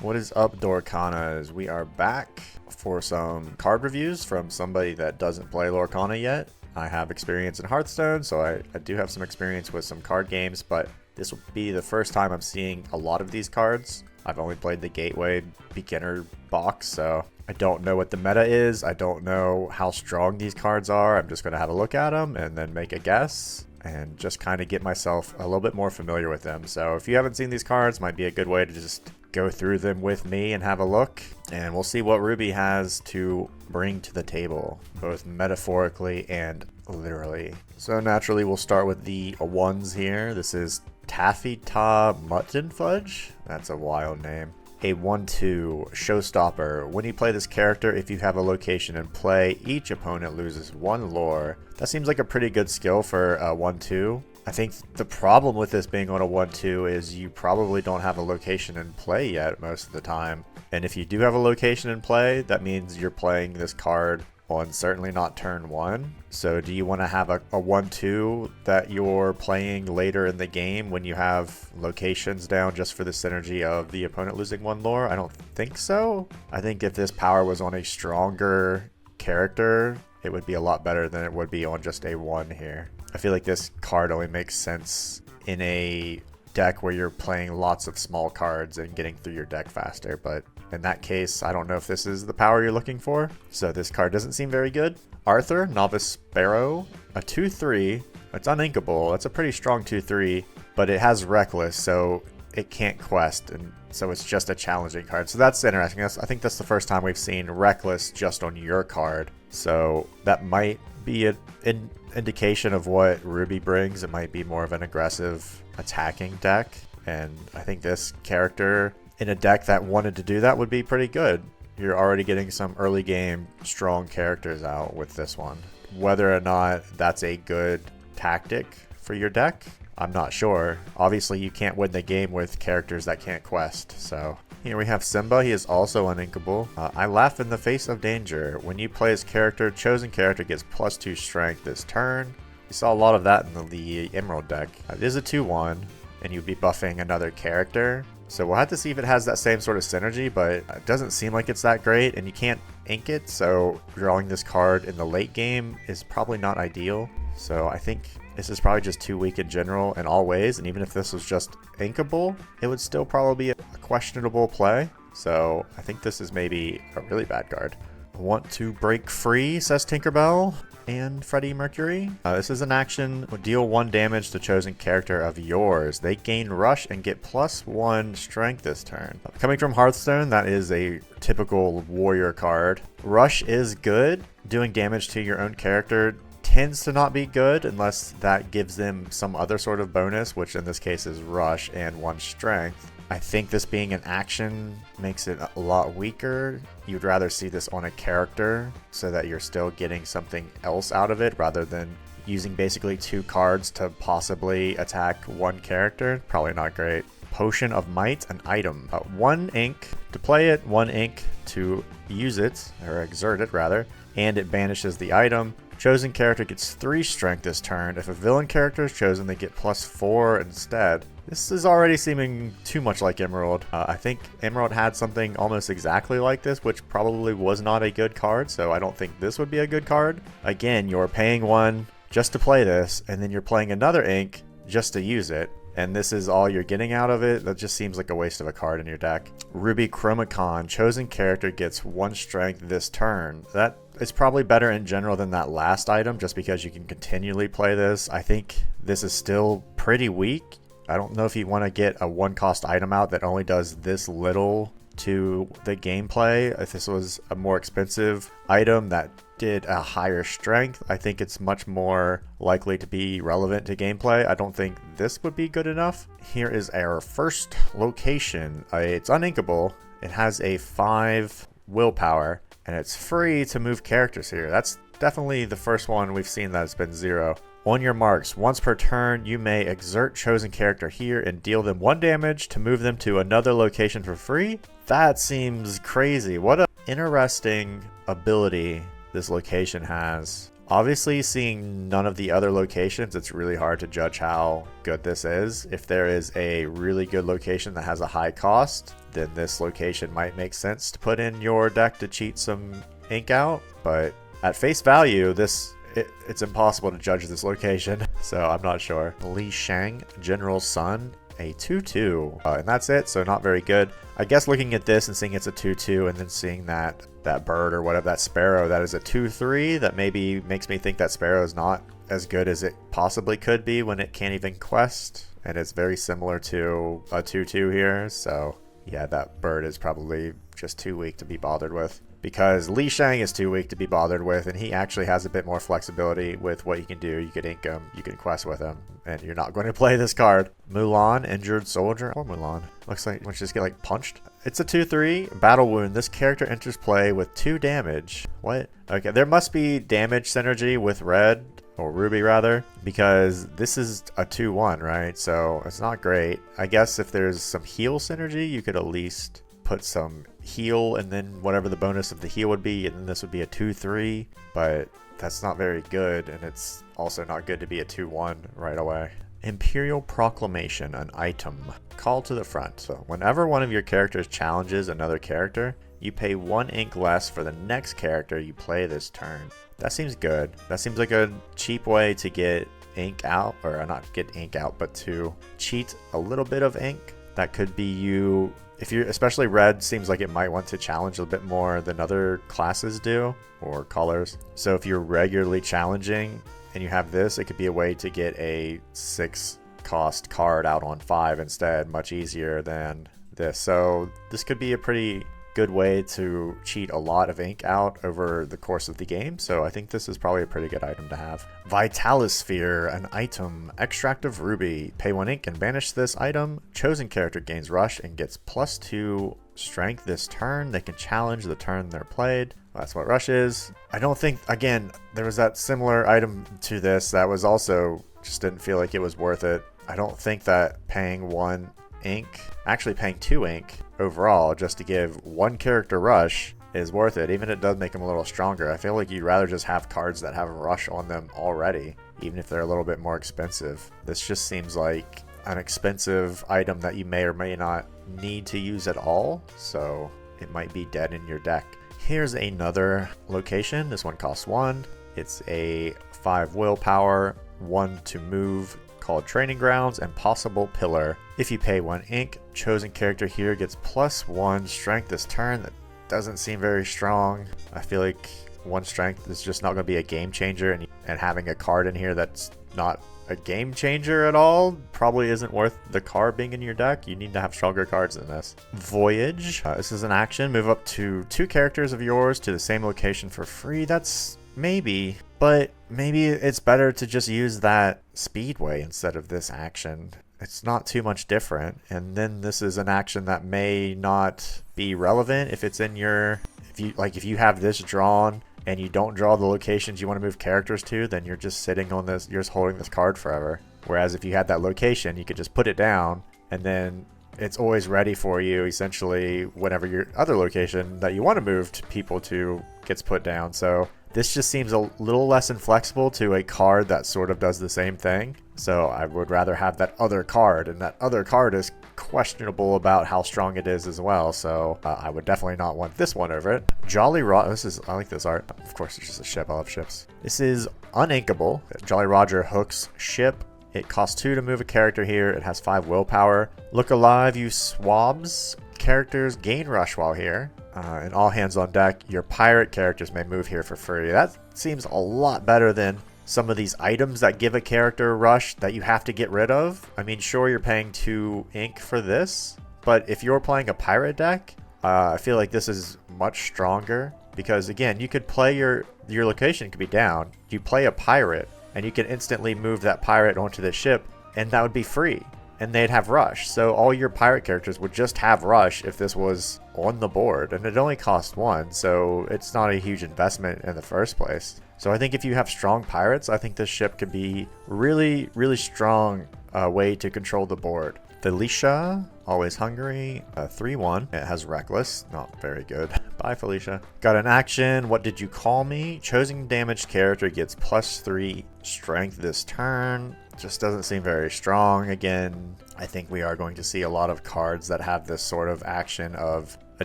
What is up, Lorcanas? We are back for some card reviews from somebody that doesn't play Lorcana yet. I have experience in Hearthstone, so I do have some experience with some card games, but this will be the first time I'm seeing a lot of these cards. I've only played the Gateway beginner box, so I don't know what the meta is. I don't know how strong these cards are. I'm just going to have a look at them and then make a guess and just kind of get myself a little bit more familiar with them. So if you haven't seen these cards, might be a good way to just go through them with me and have a look, and we'll see what Ruby has to bring to the table, both metaphorically and literally. So naturally, we'll start with the ones here. This is Taffy Ta Mutton Fudge. That's a wild name. A 1/2 showstopper. When you play this character, if you have a location in play, each opponent loses 1 lore. That seems like a pretty good skill for a 1/2. I think the problem with this being on a 1/2 is you probably don't have a location in play yet most of the time. And if you do have a location in play, that means you're playing this card on certainly not turn 1. So do you want to have a 1/2 that you're playing later in the game when you have locations down just for the synergy of the opponent losing 1 lore? I don't think so. I think if this power was on a stronger character, it would be a lot better than it would be on just a 1 here. I feel like this card only makes sense in a deck where you're playing lots of small cards and getting through your deck faster, but in that case, I don't know if this is the power you're looking for. So this card doesn't seem very good. Arthur, Novice Sparrow, a 2/3. It's uninkable. That's a pretty strong 2/3, but it has Reckless, so it can't quest, and so it's just a challenging card. So that's interesting. I think that's the first time we've seen Reckless just on your card. So that might be an indication of what Ruby brings. It might be more of an aggressive attacking deck, and I think this character in a deck that wanted to do that would be pretty good. You're already getting some early game strong characters out with this one. Whether or not that's a good tactic for your deck, I'm not sure. Obviously, you can't win the game with characters that can't quest. So here we have Simba. He is also uninkable. I laugh in the face of danger. When you play his character, chosen character gets +2 strength this turn. We saw a lot of that in the Emerald deck. It is a 2/1, and you'd be buffing another character. So we'll have to see if it has that same sort of synergy, but it doesn't seem like it's that great, and you can't ink it, so drawing this card in the late game is probably not ideal. So I think this is probably just too weak in general in all ways, and even if this was just inkable, it would still probably be a questionable play. So I think this is maybe a really bad card. Want to break free, says Tinkerbell and Freddie Mercury. This is an action. Deal 1 damage to chosen character of yours. They gain rush and get +1 strength this turn. Coming from Hearthstone, that is a typical warrior card. Rush is good. Doing damage to your own character tends to not be good unless that gives them some other sort of bonus, which in this case is rush and 1 strength. I think this being an action makes it a lot weaker. You'd rather see this on a character so that you're still getting something else out of it rather than using basically 2 cards to possibly attack 1 character. Probably not great. Potion of Might, an item. 1 ink to play it, 1 ink to use it, or exert it rather, and it banishes the item. Chosen character gets 3 strength this turn. If a villain character is chosen, they get +4 instead. This is already seeming too much like Emerald. I think Emerald had something almost exactly like this, which probably was not a good card, so I don't think this would be a good card. Again, you're paying 1 just to play this, and then you're playing another ink just to use it, and this is all you're getting out of it. That just seems like a waste of a card in your deck. Ruby Chromacon. Chosen character gets 1 strength this turn. That is probably better in general than that last item, just because you can continually play this. I think this is still pretty weak. I don't know if you want to get a 1-cost item out that only does this little to the gameplay. If this was a more expensive item that did a higher strength, I think it's much more likely to be relevant to gameplay. I don't think this would be good enough. Here is our first location. It's uninkable. It has a 5 willpower, and it's free to move characters here. That's definitely the first one we've seen that's been 0. On your marks, once per turn, you may exert chosen character here and deal them 1 damage to move them to another location for free. That seems crazy. What an interesting ability this location has. Obviously, seeing none of the other locations, it's really hard to judge how good this is. If there is a really good location that has a high cost, then this location might make sense to put in your deck to cheat some ink out. But at face value, it's impossible to judge this location, so I'm not sure. Li Shang, General Sun, a 2/2, and that's it, so not very good. I guess looking at this and seeing it's a 2/2 and then seeing that bird or whatever, that sparrow, that is a 2/3, that maybe makes me think that sparrow is not as good as it possibly could be when it can't even quest, and it's very similar to a 2/2 here. So yeah, that bird is probably just too weak to be bothered with, because Li Shang is too weak to be bothered with, and he actually has a bit more flexibility with what he can do. You can ink him, you can quest with him, and you're not going to play this card. Mulan, Injured Soldier. Or Mulan. Looks like, let's just get like punched. It's a 2/3, Battle Wound. This character enters play with 2 damage. What? Okay, there must be damage synergy with red, or Ruby rather, because this is a 2/1, right? So it's not great. I guess if there's some heal synergy, you could at least put some heal and then whatever the bonus of the heal would be, and then this would be a 2/3, but that's not very good, and it's also not good to be a 2/1 right away. Imperial Proclamation, an item. Call to the front. So whenever one of your characters challenges another character, you pay 1 ink less for the next character you play this turn. That seems good. That seems like a cheap way to get ink out, or not get ink out, but to cheat a little bit of ink. That could be you, if you're, especially red seems like it might want to challenge a bit more than other classes do, or colors. So if you're regularly challenging and you have this, it could be a way to get a 6 cost card out on 5 instead, much easier than this. So this could be a pretty good way to cheat a lot of ink out over the course of the game. So I think this is probably a pretty good item to have. Vitalisphere, an item. Extract of Ruby. Pay 1 ink and banish this item. Chosen character gains rush and gets +2 strength this turn. They can challenge the turn they're played. That's what rush is. I don't think, again, there was that similar item to this that was also, just didn't feel like it was worth it. I don't think that paying 1 ink, actually paying 2 ink overall just to give 1 character rush is worth it. Even if it does make them a little stronger, I feel like you'd rather just have cards that have rush on them already, even if they're a little bit more expensive. This just seems like an expensive item that you may or may not need to use at all, so it might be dead in your deck. Here's another location. This one costs 1. It's a 5 willpower, 1 to move, called Training Grounds, and Possible Pillar. If you pay 1 ink, chosen character here gets +1 strength this turn. That doesn't seem very strong. I feel like 1 strength is just not going to be a game changer, and having a card in here that's not a game changer at all probably isn't worth the card being in your deck. You need to have stronger cards than this. Voyage. This is an action. Move up to 2 characters of yours to the same location for free. That's maybe, but maybe it's better to just use that Speedway instead of this action. It's not too much different, and then this is an action that may not be relevant if it's in your, if you have this drawn and you don't draw the locations you want to move characters to, then you're just sitting on this, you're just holding this card forever. Whereas if you had that location, you could just put it down, and then it's always ready for you, essentially, whenever your other location that you want to move to people to gets put down. So this just seems a little less inflexible to a card that sort of does the same thing. So I would rather have that other card, and that other card is questionable about how strong it is as well. So I would definitely not want this one over it. Jolly Roger, I like this art. Of course, it's just a ship. I love ships. This is uninkable. Jolly Roger hooks ship. It costs 2 to move a character here. It has 5 willpower. Look alive, you swabs. Characters gain rush while here. And all hands on deck, your pirate characters may move here for free. That seems a lot better than some of these items that give a character a rush that you have to get rid of. I mean, sure, you're paying 2 ink for this, but if you're playing a pirate deck, I feel like this is much stronger, because again, you could play your location could be down. You play a pirate, and you can instantly move that pirate onto the ship, and that would be free, and they'd have rush. So all your pirate characters would just have rush if this was on the board, and it only costs 1, so it's not a huge investment in the first place. So I think if you have strong pirates, I think this ship could be really, really strong way to control the board. Felicia, always hungry, 3-1. It has reckless, not very good. Bye, Felicia. Got an action. What did you call me? Chosen damaged character gets +3 strength this turn. Just doesn't seem very strong. Again, I think we are going to see a lot of cards that have this sort of action of a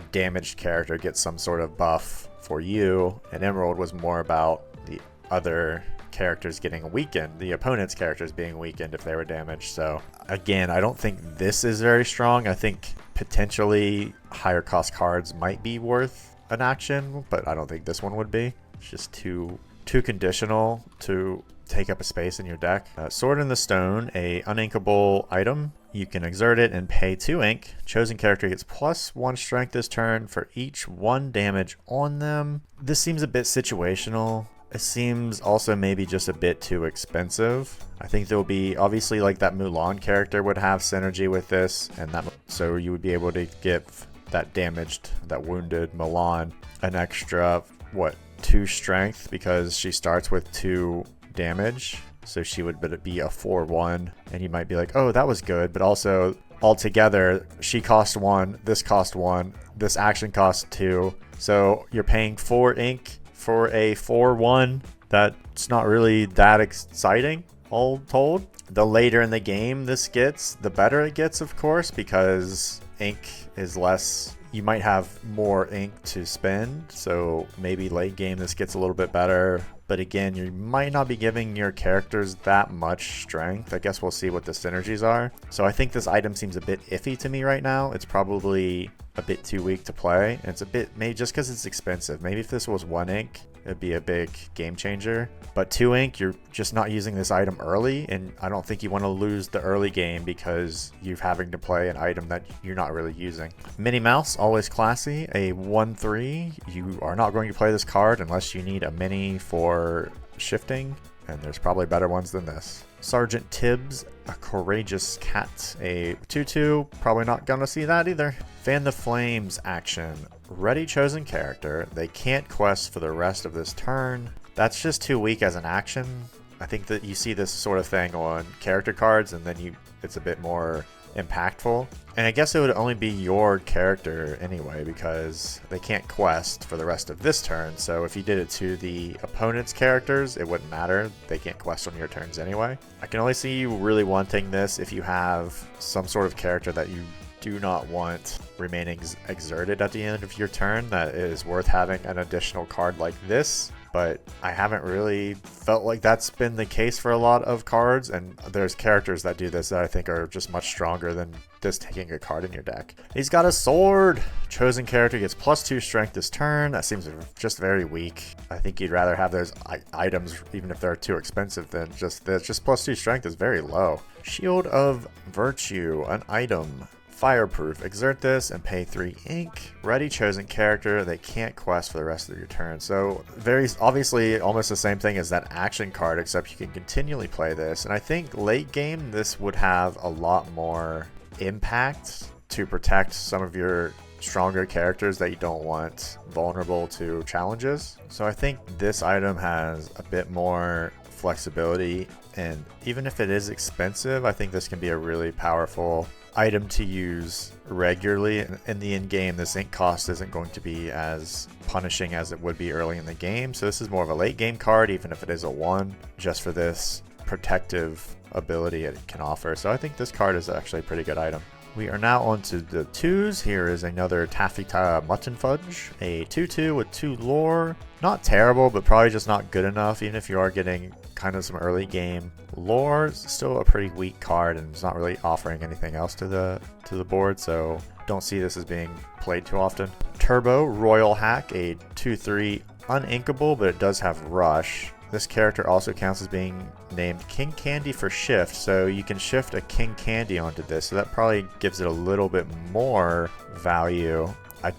damaged character gets some sort of buff for you. And Emerald was more about the other characters getting weakened, the opponent's characters being weakened if they were damaged. So again, I don't think this is very strong. I think potentially higher cost cards might be worth an action, but I don't think this one would be. It's just too conditional to take up a space in your deck. Sword in the Stone, a uninkable item. You can exert it and pay 2 ink. Chosen character gets +1 strength this turn for each 1 damage on them. This seems a bit situational. It seems also maybe just a bit too expensive. I think there will be, obviously, like that Mulan character would have synergy with this, and that, so you would be able to give that damaged, that wounded Mulan an extra, what, 2 strength, because she starts with 2 damage. So she would be a 4-1, and you might be like, oh, that was good, but also altogether, she cost 1, this cost 1, this action cost 2. So you're paying 4 ink for a 4-1. That's not really that exciting, all told. The later in the game this gets, the better it gets, of course, because ink is less. You might have more ink to spend, so maybe late game this gets a little bit better. But again, you might not be giving your characters that much strength. I guess we'll see what the synergies are. So I think this item seems a bit iffy to me right now. It's probably a bit too weak to play. And it's a bit, maybe just because it's expensive. Maybe if this was 1 ink, it'd be a big game changer. But 2 ink, you're just not using this item early, and I don't think you want to lose the early game because you're having to play an item that you're not really using. Minnie Mouse, always classy, a 1-3. You are not going to play this card unless you need a mini for shifting, and there's probably better ones than this. Sergeant Tibbs, a courageous cat, a 2-2. Probably not gonna see that either. Fan the Flames action. Ready chosen character. They can't quest for the rest of this turn. That's just too weak as an action. I think that you see this sort of thing on character cards, and then it's a bit more impactful. And I guess it would only be your character anyway, because they can't quest for the rest of this turn. So if you did it to the opponent's characters, it wouldn't matter. They can't quest on your turns anyway. I can only see you really wanting this if you have some sort of character that you do not want remaining exerted at the end of your turn that is worth having an additional card like this. But I haven't really felt like that's been the case for a lot of cards, and there's characters that do this that I think are just much stronger than just taking a card in your deck. He's got a sword! Chosen character gets +2 strength this turn. That seems just very weak. I think you'd rather have those items, even if they're too expensive, than just this. Just +2 strength is very low. Shield of Virtue, an item. Fireproof. Exert this and pay 3 ink. Ready chosen character. They can't quest for the rest of your turn. So very obviously almost the same thing as that action card, except you can continually play this. And I think late game this would have a lot more impact to protect some of your stronger characters that you don't want vulnerable to challenges. So I think this item has a bit more flexibility, and even if it is expensive, I think this can be a really powerful item to use regularly. In the end game, this ink cost isn't going to be as punishing as it would be early in the game, so this is more of a late game card, even if it is a 1, just for this protective ability it can offer. So I think this card is actually a pretty good item. We are now on to the 2s. Here is another Taffeta Mutton Fudge, a 2-2 with 2 lore. Not terrible, but probably just not good enough, even if you are getting kind of some early game lore. It's still a pretty weak card, and it's not really offering anything else to the board, so don't see this as being played too often. Turbo Royal Hack, a 2-3 uninkable, but it does have Rush. This character also counts as being named King Candy for shift, so you can shift a King Candy onto this, so that probably gives it a little bit more value. I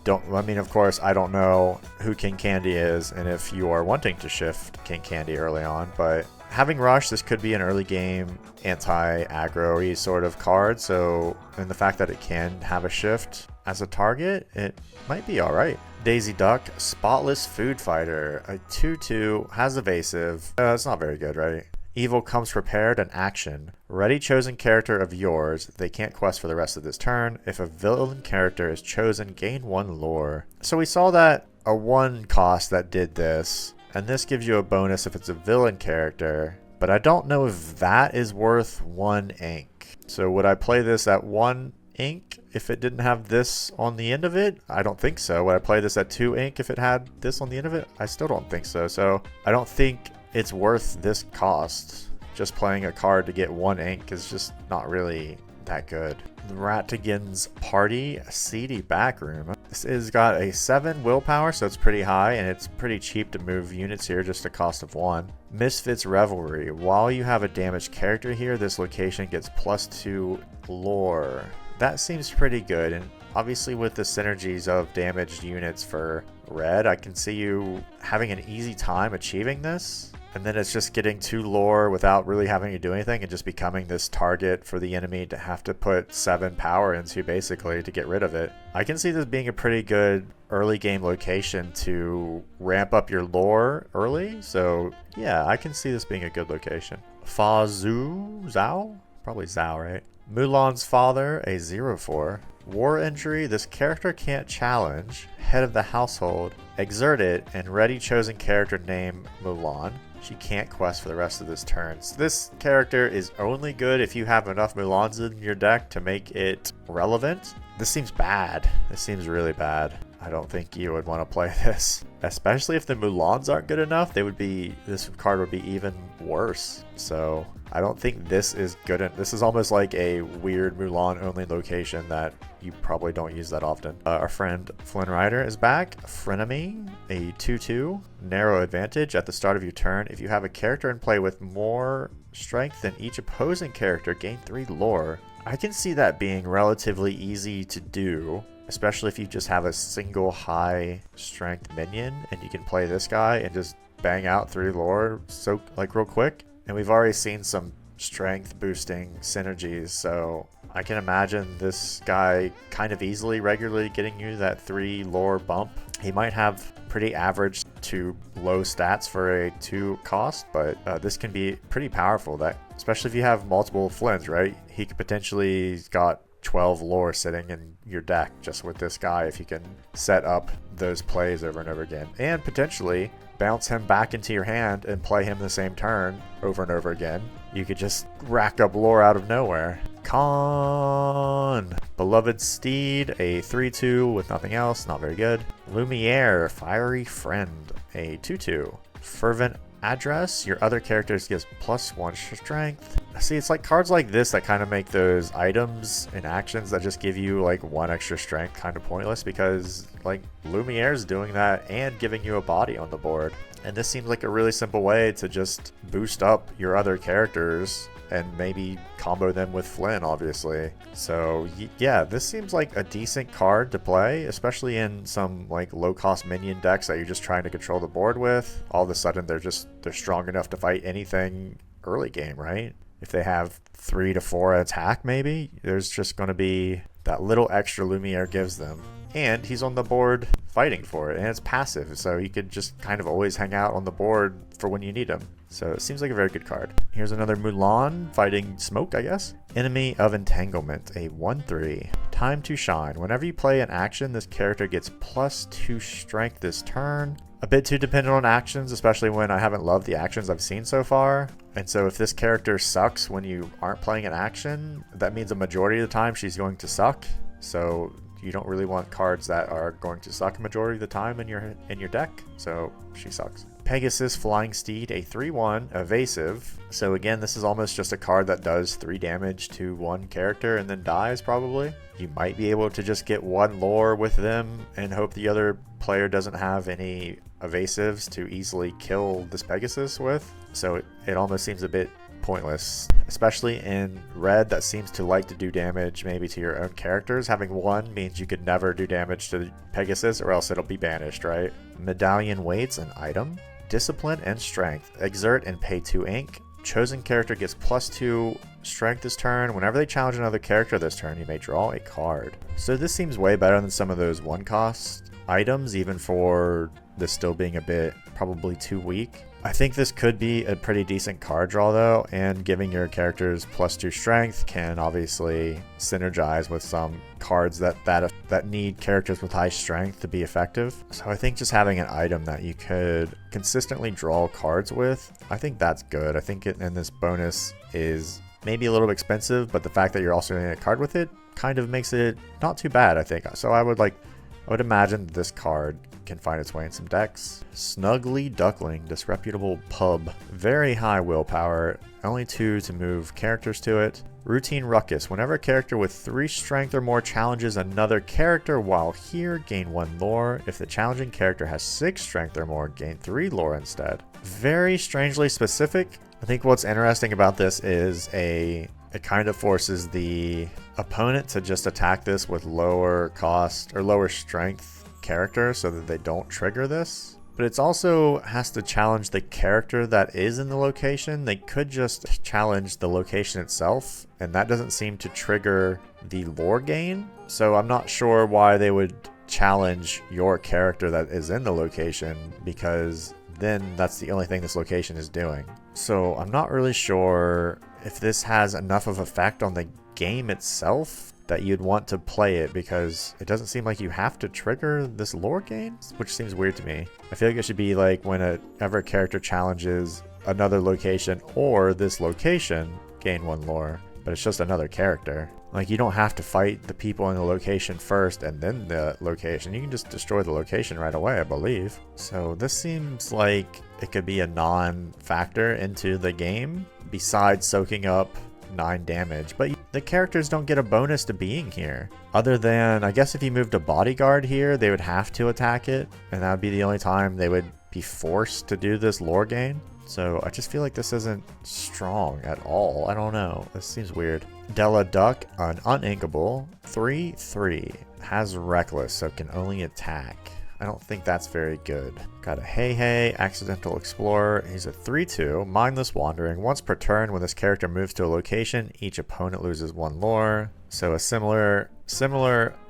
mean, of course, I don't know who King Candy is and if you are wanting to shift King Candy early on, but having Rush, this could be an early game anti-aggro-y sort of card, so, and the fact that it can have a shift as a target, it might be alright. Daisy Duck, Spotless Food Fighter, a 2/2, has evasive. It's not very good, right? Evil comes prepared and action. Ready chosen character of yours. They can't quest for the rest of this turn. If a villain character is chosen, gain 1 lore. So we saw that a 1 cost that did this, and this gives you a bonus if it's a villain character, but I don't know if that is worth 1 ink. So would I play this at 1 ink if it didn't have this on the end of it? I don't think so. Would I play this at 2 ink if it had this on the end of it? I still don't think so. So I don't think it's worth this cost. Just playing a card to get 1 ink is just not really that good. Ratigan's Party, Seedy Backroom. This has got a 7 willpower, so it's pretty high, and it's pretty cheap to move units here, just a cost of 1. Misfits Revelry. While you have a damaged character here, this location gets +2 lore. That seems pretty good, and obviously with the synergies of damaged units for red, I can see you having an easy time achieving this. And then it's just getting 2 lore without really having to do anything and just becoming this target for the enemy to have to put 7 power into basically to get rid of it. I can see this being a pretty good early game location to ramp up your lore early. So yeah, I can see this being a good location. Zhao? Probably Zhao, right? Mulan's Father, a 0/4. War Injury, this character can't challenge. Head of the household, exert it, and ready chosen character name Mulan. She can't quest for the rest of this turn. So this character is only good if you have enough Mulans in your deck to make it relevant. This seems bad. This seems really bad. I don't think you would want to play this. Especially if the Mulans aren't good enough, this card would be even worse. So I don't think this is good. This is almost like a weird Mulan only location that you probably don't use that often. Our friend Flynn Rider is back. Frenemy, a 2/2, narrow advantage at the start of your turn. If you have a character in play with more strength than each opposing character, gain 3 lore. I can see that being relatively easy to do, especially if you just have a single high strength minion and you can play this guy and just bang out 3 lore so like real quick. And we've already seen some strength boosting synergies, so I can imagine this guy kind of easily regularly getting you that 3 lore bump. He might have pretty average to low stats for a 2 cost, but this can be pretty powerful, that especially if you have multiple Flynns, right? He could potentially got 12 lore sitting in your deck just with this guy if you can set up those plays over and over again, and potentially bounce him back into your hand and play him the same turn over and over again. You could just rack up lore out of nowhere. Con, Beloved Steed, a 3/2 with nothing else, not very good. Lumiere, Fiery Friend, a 2/2. Fervent Address, your other characters gives +1 strength. See, it's like cards like this that kind of make those items and actions that just give you like 1 extra strength kind of pointless, because like Lumiere's doing that and giving you a body on the board. And this seems like a really simple way to just boost up your other characters and maybe combo them with Flynn, obviously. So yeah, this seems like a decent card to play, especially in some like low-cost minion decks that you're just trying to control the board with. All of a sudden, they're strong enough to fight anything early game, right? If they have 3 to 4 attack, maybe there's just going to be that little extra Lumiere gives them. And he's on the board fighting for it, and it's passive, so he could just kind of always hang out on the board for when you need him. So it seems like a very good card. Here's another Mulan fighting Smoke, I guess. Enemy of Entanglement, a 1/3. Time to Shine. Whenever you play an action, this character gets +2 strength this turn. A bit too dependent on actions, especially when I haven't loved the actions I've seen so far. And so if this character sucks when you aren't playing an action, that means a majority of the time she's going to suck. So you don't really want cards that are going to suck a majority of the time in your deck. So she sucks. Pegasus Flying Steed, a 3/1, evasive. So again, this is almost just a card that does 3 damage to one character and then dies probably. You might be able to just get 1 lore with them and hope the other player doesn't have any evasives to easily kill this Pegasus with. So it almost seems a bit pointless, especially in red that seems to like to do damage maybe to your own characters. Having 1 means you could never do damage to Pegasus or else it'll be banished, right? Medallion Waits, an item. Discipline and Strength. Exert and pay 2 ink. Chosen character gets +2 strength this turn. Whenever they challenge another character this turn, you may draw a card. So this seems way better than some of those 1-cost items, even for this still being a bit probably too weak. I think this could be a pretty decent card draw though, and giving your characters +2 strength can obviously synergize with some cards that need characters with high strength to be effective. So I think just having an item that you could consistently draw cards with, I think that's good. I think and this bonus is maybe a little expensive, but the fact that you're also getting a card with it kind of makes it not too bad, I think. So I would imagine this card can find its way in some decks. Snuggly Duckling, Disreputable Pub. Very high willpower, only 2 to move characters to it. Routine Ruckus. Whenever a character with 3 strength or more challenges another character while here, gain 1 lore. If the challenging character has 6 strength or more, gain 3 lore instead. Very strangely specific. I think what's interesting about this is it kind of forces the opponent to just attack this with lower cost or lower strength character so that they don't trigger this. But it's also has to challenge the character that is in the location. They could just challenge the location itself, and that doesn't seem to trigger the lore gain. So I'm not sure why they would challenge your character that is in the location, because then that's the only thing this location is doing. So I'm not really sure if this has enough of effect on the game itself that you'd want to play it, because it doesn't seem like you have to trigger this lore gain, which seems weird to me. I feel like it should be like whenever a character challenges another location or this location, gain 1 lore, but it's just another character. Like, you don't have to fight the people in the location first and then the location. You can just destroy the location right away, I believe. So this seems like it could be a non-factor into the game besides soaking up 9 damage, but the characters don't get a bonus to being here. Other than, I guess if you moved a bodyguard here, they would have to attack it, and that would be the only time they would be forced to do this lore gain. So I just feel like this isn't strong at all. I don't know. This seems weird. Della Duck, an uninkable, 3/3, has reckless, so can only attack. I don't think that's very good. Got a Hey Hey, Accidental Explorer. He's a 3/2, Mindless Wandering. Once per turn, when this character moves to a location, each opponent loses 1 lore. So a similar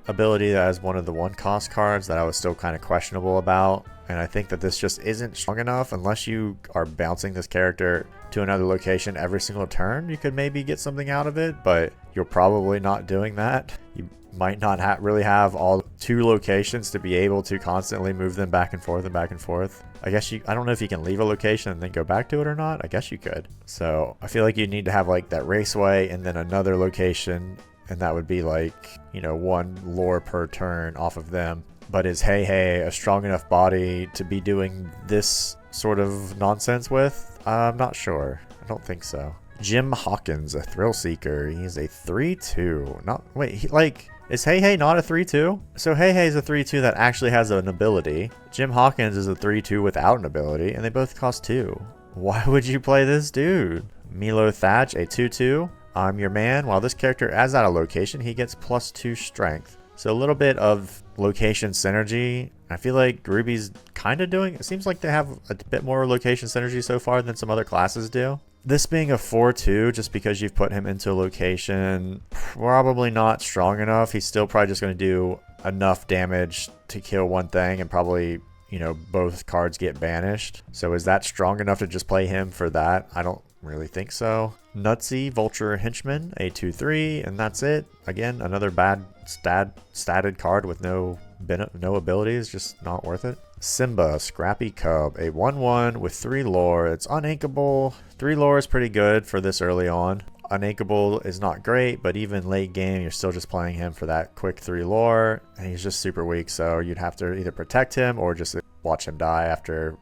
ability as one of the 1-cost cards that I was still kind of questionable about. And I think that this just isn't strong enough unless you are bouncing this character to another location every single turn. You could maybe get something out of it, but you're probably not doing that. You might not really have all 2 locations to be able to constantly move them back and forth and back and forth. I don't know if you can leave a location and then go back to it or not. I guess you could. So I feel like you need to have like that raceway and then another location, and that would be like, 1 lore per turn off of them. But is Hey Hey a strong enough body to be doing this sort of nonsense with? I'm not sure. I don't think so. Jim Hawkins, a Thrill Seeker. He's a 3/2. Is Hey Hey not a 3/2? So Hey Hey is a 3/2 that actually has an ability. Jim Hawkins is a 3/2 without an ability, and they both cost 2. Why would you play this dude? Milo Thatch, a 2/2. I'm your man. While this character is at a location, he gets +2 strength. So a little bit of location synergy. I feel like Ruby's kind of doing it. Seems like they have a bit more location synergy so far than some other classes do. This being a 4/2, just because you've put him into a location, probably not strong enough. He's still probably just going to do enough damage to kill one thing, and probably, both cards get banished. So is that strong enough to just play him for that? I don't really think so. Nutsy, Vulture Henchman, a 2/3, and that's it. Again, another bad statted card with no abilities, just not worth it. Simba, Scrappy Cub, a 1/1 with 3 lore. It's uninkable. 3 lore is pretty good for this early on. Uninkable is not great, but even late game, you're still just playing him for that quick 3 lore, and he's just super weak, so you'd have to either protect him or just watch him die after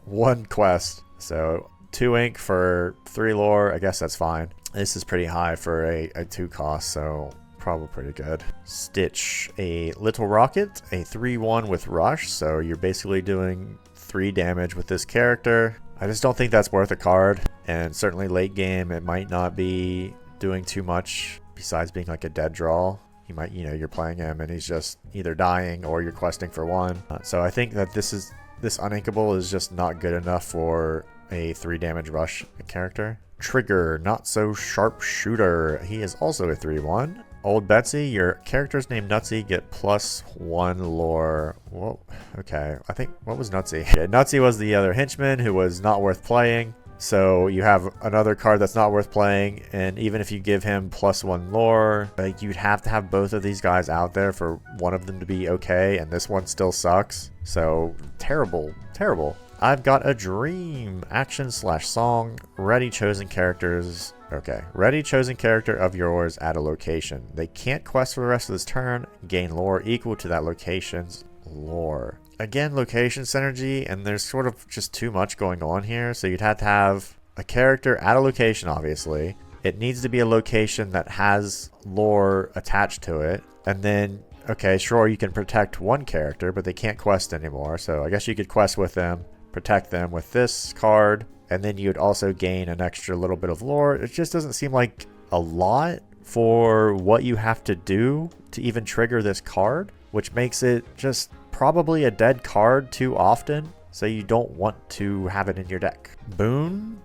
one quest. So 2 ink for 3 lore, I guess that's fine. This is pretty high for a 2 cost, so probably pretty good. Stitch, a Little Rocket, a 3/1 with Rush, so you're basically doing 3 damage with this character. I just don't think that's worth a card, and certainly late game it might not be doing too much besides being like a dead draw. You might, you're playing him and he's just either dying or you're questing for 1. So I think that this is this uninkable is just not good enough for a 3 damage rush character. Trigger, not so sharp shooter. He is also a 3/1. Old Betsy, your characters named Nutsy get +1 lore. Whoa, okay. I think, what was Nutsy? Yeah, Nutsy was the other henchman who was not worth playing. So you have another card that's not worth playing, and even if you give him +1 lore, like, you'd have to have both of these guys out there for one of them to be okay, and this one still sucks. So terrible, terrible. I've got a dream. Action/song. Ready chosen characters. Okay. Ready chosen character of yours at a location. They can't quest for the rest of this turn. Gain lore equal to that location's lore. Again, location synergy, and there's sort of just too much going on here. So you'd have to have a character at a location, obviously. It needs to be a location that has lore attached to it. And then, okay, sure, you can protect one character, but they can't quest anymore. So I guess you could quest with them, protect them with this card, and then you'd also gain an extra little bit of lore. It just doesn't seem like a lot for what you have to do to even trigger this card, which makes it just probably a dead card too often, so you don't want to have it in your deck. Bone,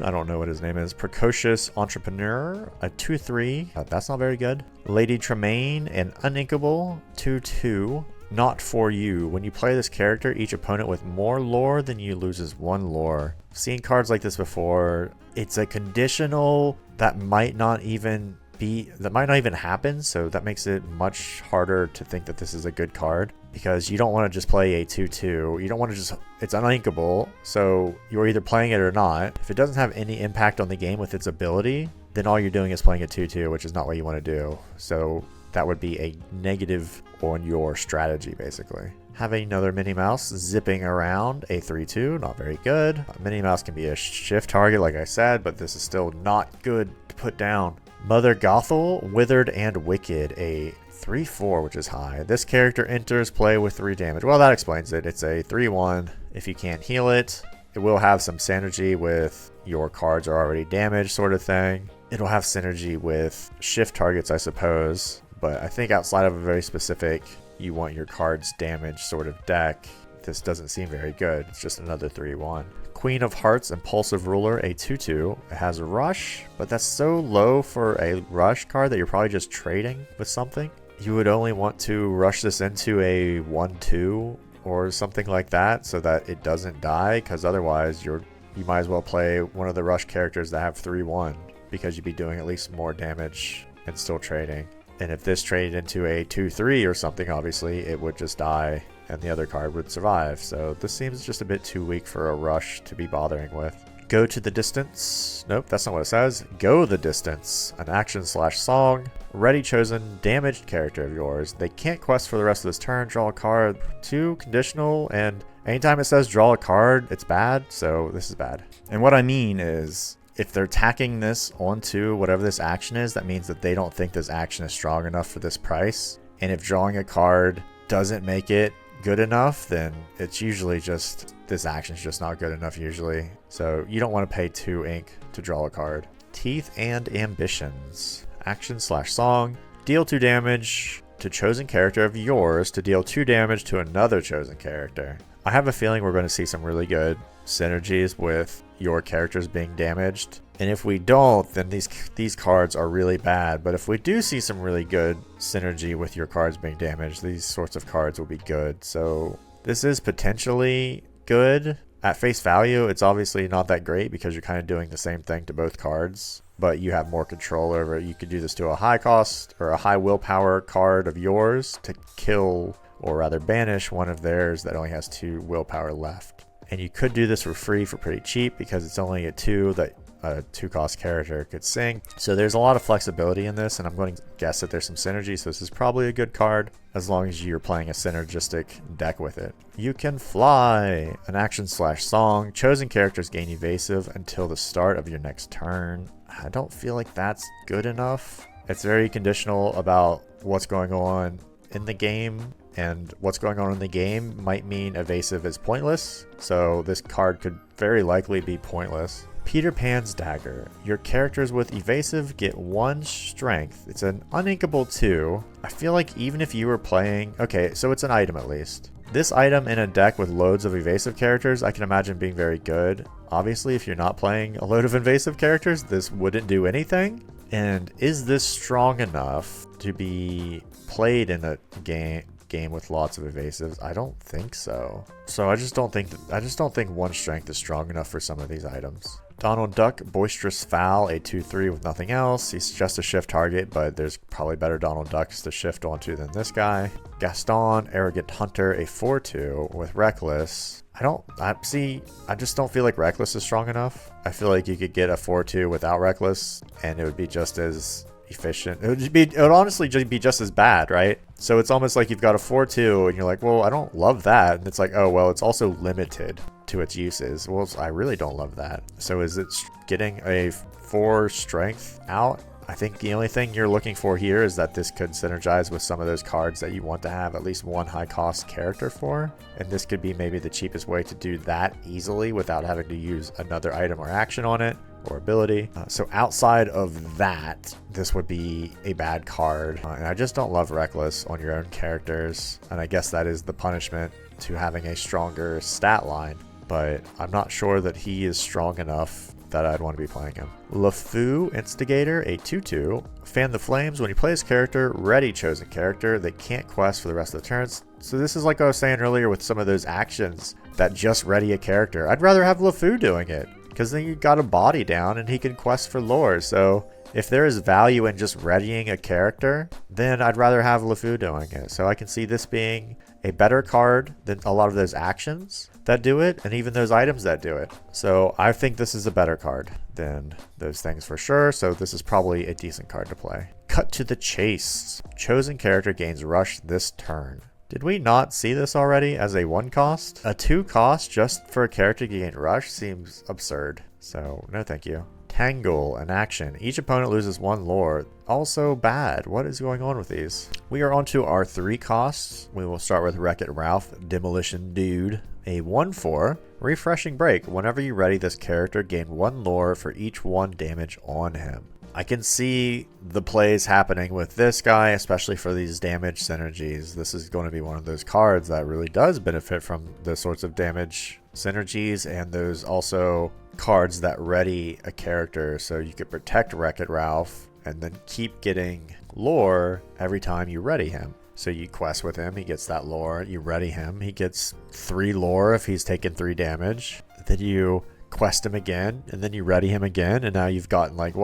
I don't know what his name is. Precocious Entrepreneur, a 2/3. That's not very good. Lady Tremaine, an uninkable 2/2. Not for you. When you play this character, each opponent with more lore than you loses 1 lore. I've seen cards like this before. It's a conditional that might not even happen, so that makes it much harder to think that this is a good card, because you don't want to just play a 2/2. You don't want to just, it's uninkable, so you're either playing it or not. If it doesn't have any impact on the game with its ability, then all you're doing is playing a 2/2, which is not what you want to do. So that would be a negative on your strategy, basically. Having another Minnie Mouse zipping around, a 3/2, not very good. Minnie Mouse can be a shift target, like I said, but this is still not good to put down. Mother Gothel, Withered and Wicked, a 3/4, which is high. This character enters play with 3 damage. Well, that explains it. It's a 3/1. If you can't heal it, it will have some synergy with your cards are already damaged sort of thing. It'll have synergy with shift targets, I suppose. But I think outside of a very specific, you want your cards damaged sort of deck, this doesn't seem very good. It's just another 3/1. Queen of Hearts, Impulsive Ruler, a 2/2. It has a rush, but that's so low for a rush card that you're probably just trading with something. You would only want to rush this into a 1/2 or something like that so that it doesn't die, because otherwise you might as well play one of the rush characters that have 3/1, because you'd be doing at least more damage and still trading. And if this traded into a 2/3 or something, obviously it would just die and the other card would survive. So this seems just a bit too weak for a rush to be bothering with. Go to the distance. Nope, that's not what it says. Go the distance. An action/song. Ready chosen damaged character of yours. They can't quest for the rest of this turn. Draw a card. 2 conditional, and anytime it says draw a card, it's bad. So this is bad. And what I mean is, if they're tacking this onto whatever this action is, that means that they don't think this action is strong enough for this price. And if drawing a card doesn't make it good enough, then it's usually just, this action is just not good enough usually. So you don't want to pay 2 ink to draw a card. Teeth and Ambitions. Action/song. Deal 2 damage to chosen character of yours to deal 2 damage to another chosen character. I have a feeling we're going to see some really good synergies with your characters being damaged, and if we don't, then these cards are really bad. But if we do see some really good synergy with your cards being damaged, these sorts of cards will be good. So this is potentially good. At face value, it's obviously not that great because you're kind of doing the same thing to both cards, but you have more control over it. You could do this to a high cost or a high willpower card of yours to kill, or rather banish, one of theirs that only has 2 willpower left. And you could do this for free for pretty cheap because it's only a 2 that a 2-cost character could sing. So there's a lot of flexibility in this, and I'm going to guess that there's some synergy, so this is probably a good card as long as you're playing a synergistic deck with it. You can fly. An action/song. Chosen characters gain evasive until the start of your next turn. I don't feel like that's good enough. It's very conditional about what's going on in the game, and what's going on in the game might mean evasive is pointless, so this card could very likely be pointless. Peter Pan's Dagger. Your characters with evasive get 1 strength. It's an uninkable 2. I feel like even if you were playing, okay, so it's an item at least. This item in a deck with loads of evasive characters, I can imagine being very good. Obviously, if you're not playing a load of invasive characters, this wouldn't do anything. And is this strong enough to be played in a game with lots of evasives? I don't think so. So I just don't think one strength is strong enough for some of these items. Donald Duck, Boisterous Fowl, a 2/3 with nothing else. He's just a shift target, but there's probably better Donald Ducks to shift onto than this guy. Gaston, Arrogant Hunter, a 4/2 with Reckless. I just don't feel like Reckless is strong enough. I feel like you could get a 4/2 without Reckless, and it would be just as efficient. It would honestly just be just as bad, right? So it's almost like you've got a 4/2 and you're like, well, I don't love that. And it's like, oh, well, it's also limited to its uses. Well, I really don't love that. So is it getting a 4 strength out? I think the only thing you're looking for here is that this could synergize with some of those cards that you want to have at least one high cost character for. And this could be maybe the cheapest way to do that easily without having to use another item or action on it or ability. So outside of that, this would be a bad card. And I just don't love Reckless on your own characters. And I guess that is the punishment to having a stronger stat line. But I'm not sure that he is strong enough that I'd want to be playing him. LeFou, Instigator, a 2/2. Fan the Flames. When you play this character, ready chosen character. They can't quest for the rest of the turns. So this is like I was saying earlier with some of those actions that just ready a character. I'd rather have LeFou doing it, because then you got a body down and he can quest for lore. So if there is value in just readying a character, then I'd rather have LeFou doing it. So I can see this being a better card than a lot of those actions that do it, and even those items that do it. So I think this is a better card than those things for sure. So this is probably a decent card to play. Cut to the chase. Chosen character gains rush this turn. Did we not see this already as a 1 cost? A 2 cost just for a character to gain rush seems absurd. So no thank you. Tangle, an action. Each opponent loses 1 lore. Also bad. What is going on with these? We are on to our 3 costs. We will start with Wreck-It Ralph, Demolition Dude. A 1/4. Refreshing Break. Whenever you ready this character, gain 1 lore for each 1 damage on him. I can see the plays happening with this guy, especially for these damage synergies. This is going to be one of those cards that really does benefit from those sorts of damage synergies, and those also cards that ready a character, so you could protect Wreck-It Ralph and then keep getting lore every time you ready him. So you quest with him, he gets that lore. You ready him, he gets 3 lore if he's taken 3 damage. Then you quest him again, and then you ready him again, and now you've gotten like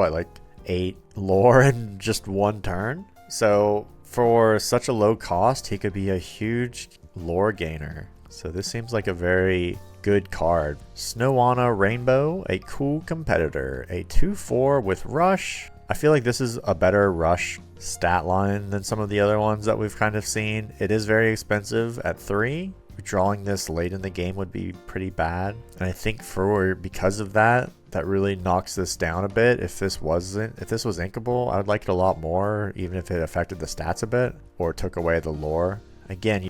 8 lore in just 1 turn. So for such a low cost, he could be a huge lore gainer. So this seems like a very good card. Snowana Rainbow, a cool competitor, a 2/4 with rush. I feel like this is a better rush stat line than some of the other ones that we've kind of seen. It is very expensive at 3. Drawing this late in the game would be pretty bad. And I think because of that, that really knocks this down a bit. If this was inkable, I would like it a lot more, even if it affected the stats a bit or took away the lore. Again,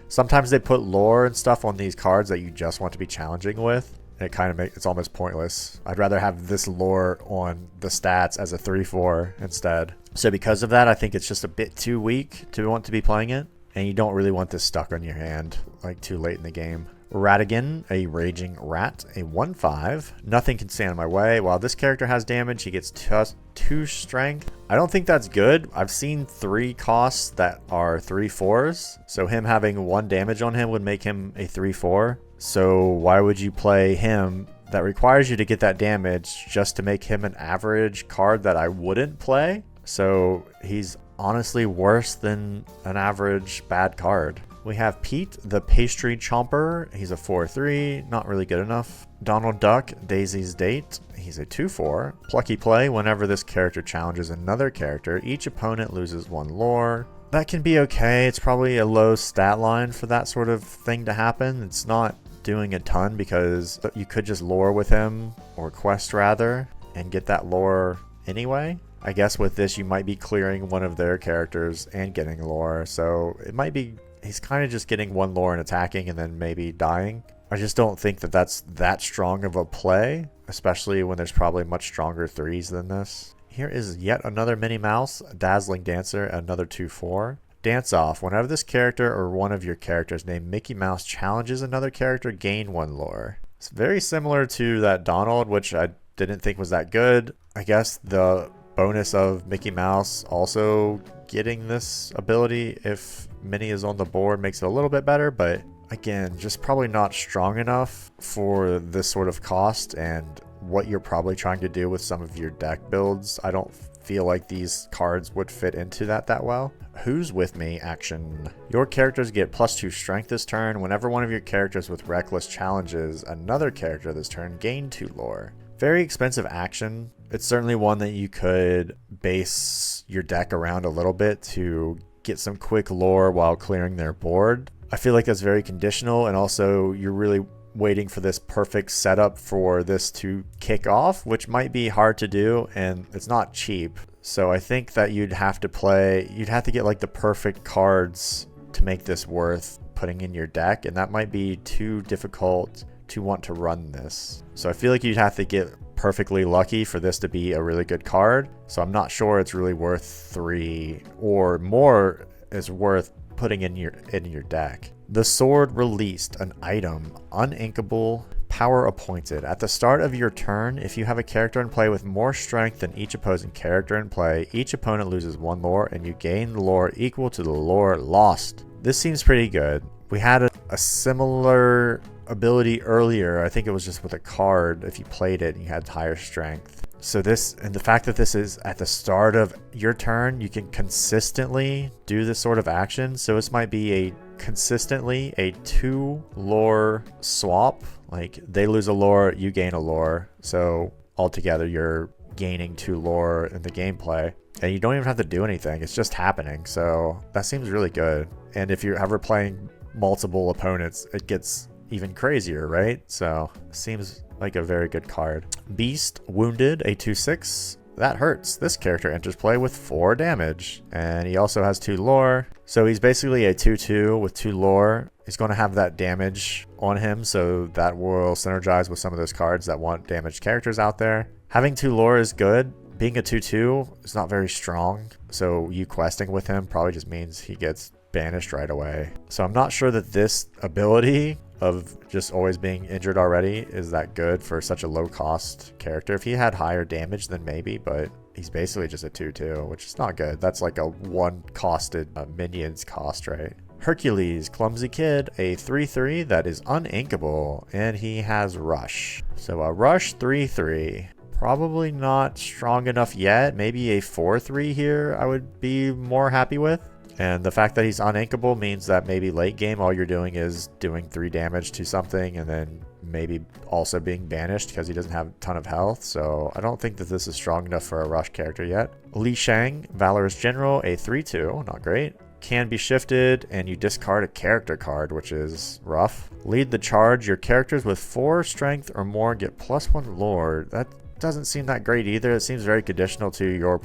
sometimes they put lore and stuff on these cards that you just want to be challenging with. And it's almost pointless. I'd rather have this lore on the stats as a 3/4 instead. So because of that, I think it's just a bit too weak to want to be playing it. And you don't really want this stuck on your hand like too late in the game. Ratigan, a Raging Rat, a 1/5. Nothing can stand in my way. While this character has damage, he gets 2 strength. I don't think that's good. I've seen 3 costs that are 3/4s. So him having 1 damage on him would make him a 3/4. So why would you play him that requires you to get that damage just to make him an average card that I wouldn't play? So he's honestly worse than an average bad card. We have Pete, the Pastry Chomper. He's a 4/3, not really good enough. Donald Duck, Daisy's Date. He's a 2/4. Plucky Play. Whenever this character challenges another character, each opponent loses 1 lore. That can be okay. It's probably a low stat line for that sort of thing to happen. It's not doing a ton because you could just lore with him, or quest rather, and get that lore anyway. I guess with this you might be clearing one of their characters and getting lore, so it might be he's kind of just getting 1 lore and attacking and then maybe dying. I just don't think that that's that strong of a play, especially when there's probably much stronger 3s than this. Here is yet another Minnie Mouse, Dazzling Dancer, another 2/4. Dance Off. Whenever this character or one of your characters named Mickey Mouse challenges another character, gain 1 lore. It's very similar to that Donald, which I didn't think was that good. I guess the bonus of Mickey Mouse also getting this ability if Minnie is on the board makes it a little bit better, but again, just probably not strong enough for this sort of cost and what you're probably trying to do with some of your deck builds. I don't feel like these cards would fit into that well. Who's With Me action. Your characters get +2 strength this turn. Whenever one of your characters with Reckless challenges another character this turn, gain 2 lore. Very expensive action. It's certainly one that you could base your deck around a little bit to get some quick lore while clearing their board. I feel like that's very conditional, and also you're really waiting for this perfect setup for this to kick off, which might be hard to do, and it's not cheap. So I think that you'd have to get like the perfect cards to make this worth putting in your deck, and that might be too difficult to want to run this. So I feel like you'd have to get perfectly lucky for this to be a really good card. So I'm not sure it's really worth 3 or more is worth putting in your deck. The Sword Released, an item, uninkable, power appointed. At the start of your turn, if you have a character in play with more strength than each opposing character in play, each opponent loses 1 lore and you gain lore equal to the lore lost. This seems pretty good. We had a similar ability earlier. I think it was just with a card. If you played it and you had higher strength. So this, and the fact that this is at the start of your turn, you can consistently do this sort of action. So this might be consistently a 2 lore swap. Like they lose a lore, you gain a lore. So altogether you're gaining 2 lore in the gameplay. And you don't even have to do anything. It's just happening. So that seems really good. And if you're ever playing multiple opponents, it gets even crazier, right? So seems like a very good card. Beast Wounded, a 2/6. That hurts. This character enters play with 4 damage, and he also has 2 lore. So he's basically a 2/2 with 2 lore. He's going to have that damage on him, so that will synergize with some of those cards that want damaged characters out there. Having 2 lore is good. Being a 2/2 is not very strong, so you questing with him probably just means he gets banished right away. So I'm not sure that this ability of just always being injured already is that good for such a low cost character. If he had higher damage, then maybe, but he's basically just a 2/2, which is not good. That's like a 1 costed minions cost, right? Hercules, Clumsy Kid, a 3/3 that is uninkable, and he has Rush. So a Rush 3/3. Probably not strong enough yet. Maybe a 4/3 here I would be more happy with. And the fact that he's uninkable means that maybe late game all you're doing is doing 3 damage to something and then maybe also being banished because he doesn't have a ton of health. So I don't think that this is strong enough for a Rush character yet. Li Shang, Valorous General, a 3/2, not great. Can be shifted and you discard a character card, which is rough. Lead the Charge. Your characters with 4 strength or more get +1 lore. That doesn't seem that great either. It seems very conditional to your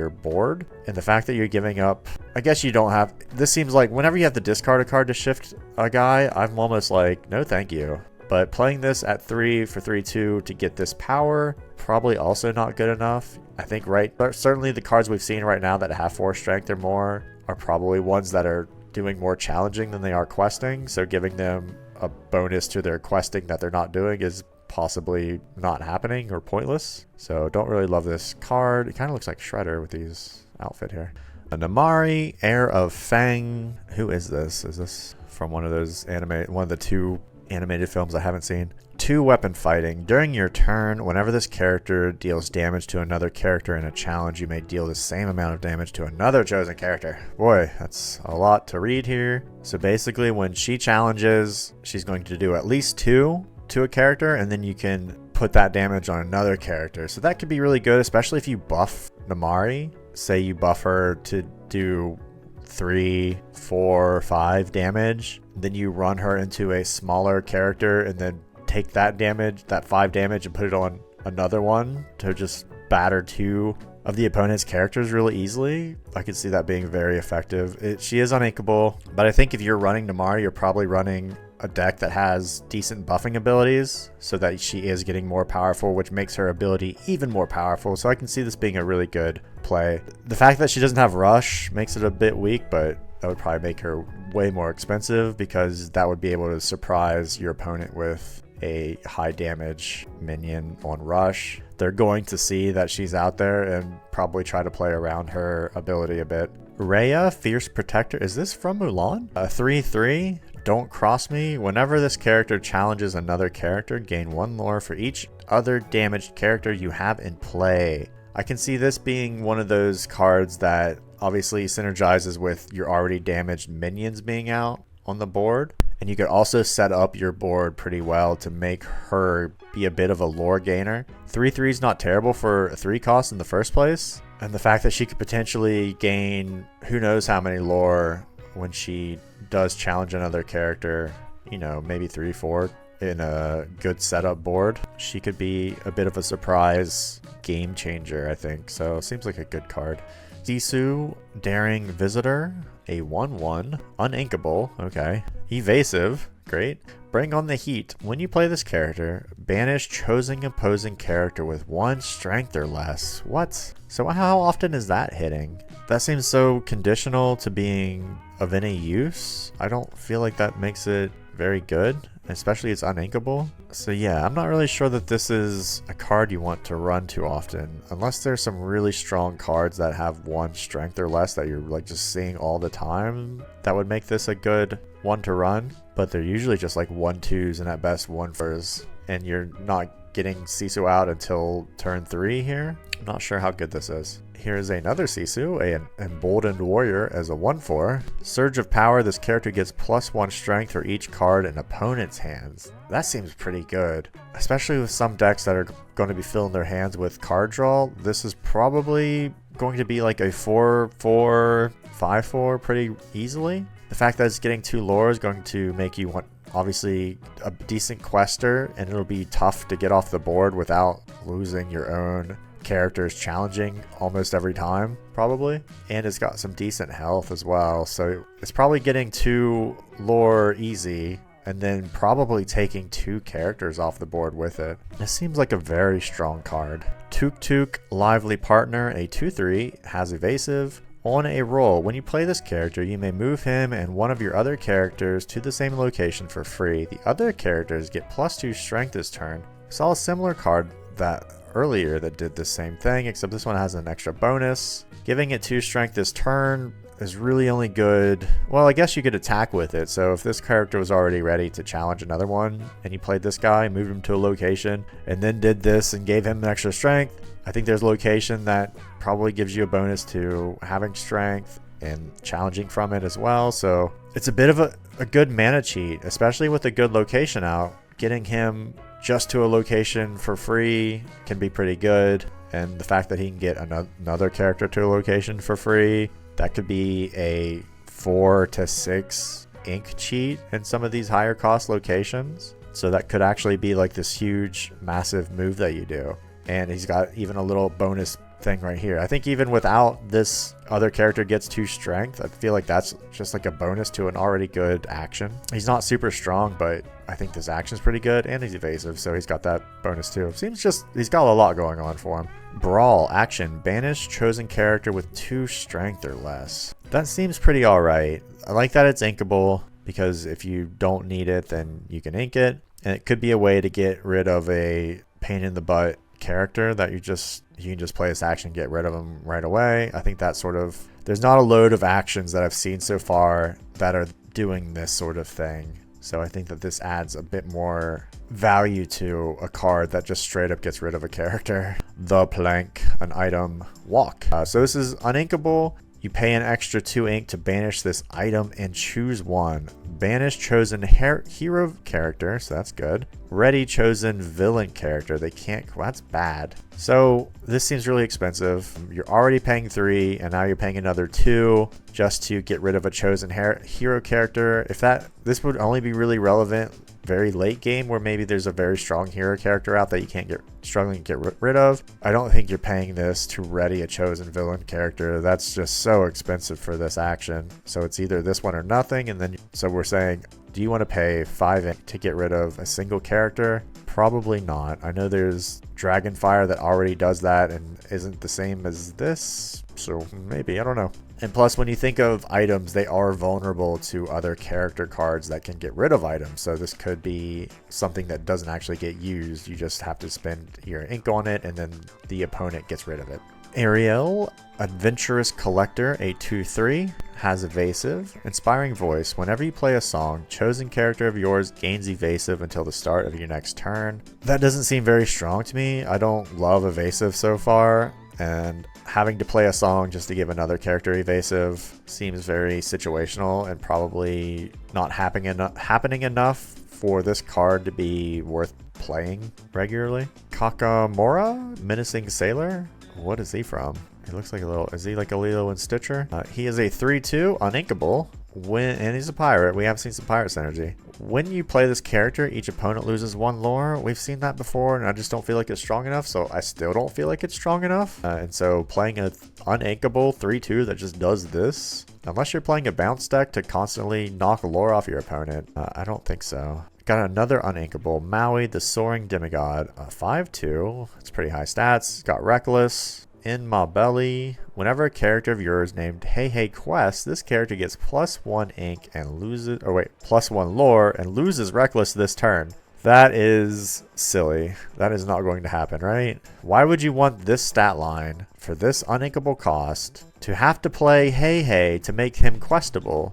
board, and the fact that you're giving up, I guess you don't have, this seems like whenever you have to discard a card to shift a guy, I'm almost like, no thank you. But playing this at 3 for 3/2 to get this power, probably also not good enough. I think, right, but certainly the cards we've seen right now that have 4 strength or more are probably ones that are doing more challenging than they are questing, so giving them a bonus to their questing that they're not doing is possibly not happening or pointless. So don't really love this card. It kind of looks like Shredder with these outfit here. A Namari, Heir of Fang. Who is this? Is this from one of those one of the 2 animated films I haven't seen? 2 weapon fighting. During your turn, whenever this character deals damage to another character in a challenge, you may deal the same amount of damage to another chosen character. Boy, that's a lot to read here. So basically when she challenges, she's going to do at least 2 to a character, and then you can put that damage on another character. So that could be really good, especially if you buff Namari. Say you buff her to do 3, 4, 5 damage, then you run her into a smaller character and then take that damage, that 5 damage, and put it on another one to just batter 2 of the opponent's characters really easily. I could see that being very effective. She is uninkable, but I think if you're running Namari, you're probably running a deck that has decent buffing abilities so that she is getting more powerful, which makes her ability even more powerful. So I can see this being a really good play. The fact that she doesn't have Rush makes it a bit weak, but That would probably make her way more expensive because that would be able to surprise your opponent with a high damage minion on rush. They're going to see that she's out there and probably try to play around her ability a bit. Rhea, Fierce Protector. Is this from Mulan? A 3/3. Don't cross me. Whenever this character challenges another character, gain 1 lore for each other damaged character you have in play. I can see this being one of those cards that obviously synergizes with your already damaged minions being out on the board. And you could also set up your board pretty well to make her be a bit of a lore gainer. 3/3 is not terrible for a 3 cost in the first place. And the fact that she could potentially gain who knows how many lore when she does challenge another character, you know, maybe 3-4 in a good setup board. She could be a bit of a surprise game changer, I think. So seems like a good card. Sisu, Daring Visitor, a 1/1, uninkable, okay. Evasive, great. Bring on the heat. When you play this character, banish chosen opposing character with 1 strength or less. What? So how often is that hitting? That seems so conditional to being of any use. I don't feel like that makes it very good, especially it's uninkable. So yeah, I'm not really sure that this is a card you want to run too often, unless there's some really strong cards that have 1 strength or less that you're like just seeing all the time. That would make this a good one to run, but they're usually just like 1/2s and at best 1/4s, and you're not getting Sisu out until turn 3 here. I'm not sure how good this is. Here's another Sisu, an Emboldened Warrior as a 1/4. Surge of Power, this character gets +1 strength for each card in opponent's hands. That seems pretty good, especially with some decks that are going to be filling their hands with card draw. This is probably going to be like a 4/4, 5/4 pretty easily. The fact that it's getting 2 lore is going to make you want, obviously, a decent quester, and it'll be tough to get off the board without losing your own characters challenging almost every time, probably. And it's got some decent health as well, so it's probably getting 2 lore easy, and then probably taking 2 characters off the board with it. This seems like a very strong card. Tuk Tuk, Lively Partner, a 2/3, has evasive. On a roll, when you play this character, you may move him and one of your other characters to the same location for free. The other characters get +2 strength this turn. I saw a similar card that earlier that did the same thing, except this one has an extra bonus. Giving it 2 strength this turn is really only good. Well, I guess you could attack with it. So if this character was already ready to challenge another one, and you played this guy, moved him to a location, and then did this and gave him an extra strength, I think there's a location that probably gives you a bonus to having strength and challenging from it as well. So it's a bit of a good mana cheat, especially with a good location out. Getting him just to a location for free can be pretty good. And the fact that he can get another character to a location for free, that could be a 4 to 6 ink cheat in some of these higher cost locations. So that could actually be like this huge, massive move that you do. And he's got even a little bonus thing right here. I think even without this other character gets 2 strength, I feel like that's just like a bonus to an already good action. He's not super strong, but I think this action's pretty good, and he's evasive, so he's got that bonus too. Seems just, he's got a lot going on for him. Brawl, action, banish chosen character with 2 strength or less. That seems pretty alright. I like that it's inkable, because if you don't need it, then you can ink it. And it could be a way to get rid of a pain in the butt character that you can just play this action and get rid of them right away. I think that sort of, there's not a load of actions that I've seen so far that are doing this sort of thing. So I think that this adds a bit more value to a card that just straight up gets rid of a character. The Plank, an item, walk. So this is uninkable. You pay an extra 2 ink to banish this item and choose one. Banish chosen hero character, so that's good. Ready chosen villain character. They can't, well, that's bad. So this seems really expensive. You're already paying 3 and now you're paying another 2 just to get rid of a chosen hero character. If this would only be really relevant very late game where maybe there's a very strong hero character out that you can't struggling to get rid of. I don't think you're paying this to ready a chosen villain character. That's just so expensive for this action. So it's either this one or nothing. And then, so we're saying, do you want to pay 5 ink to get rid of a single character? Probably not. I know there's Dragonfire that already does that and isn't the same as this. So maybe, I don't know. And plus, when you think of items, they are vulnerable to other character cards that can get rid of items. So this could be something that doesn't actually get used. You just have to spend your ink on it, and then the opponent gets rid of it. Ariel, Adventurous Collector, a 2/3, has Evasive. Inspiring Voice. Whenever you play a song, chosen character of yours gains Evasive until the start of your next turn. That doesn't seem very strong to me. I don't love Evasive so far, and having to play a song just to give another character Evasive seems very situational and probably not happening enough for this card to be worth playing regularly. Kakamora, Menacing Sailor. What is he from? He looks like a little... Is he like a Lilo and Stitcher? He is a 3/2, uninkable. And he's a pirate. We have seen some pirate synergy. When you play this character, each opponent loses 1 lore. We've seen that before, and I just don't feel like it's strong enough, so I still don't feel like it's strong enough. And so playing an uninkable 3/2 that just does this, unless you're playing a bounce deck to constantly knock lore off your opponent, I don't think so. Got another uninkable, Maui, the Soaring Demigod, a 5/2. It's pretty high stats. Got Reckless. In My Belly, whenever a character of yours named Hey Hey Quest, this character gets +1 ink and loses, or wait, +1 lore and loses Reckless this turn. That is silly. That is not going to happen, right? Why would you want this stat line for this uninkable cost to have to play Hey Hey to make him questable?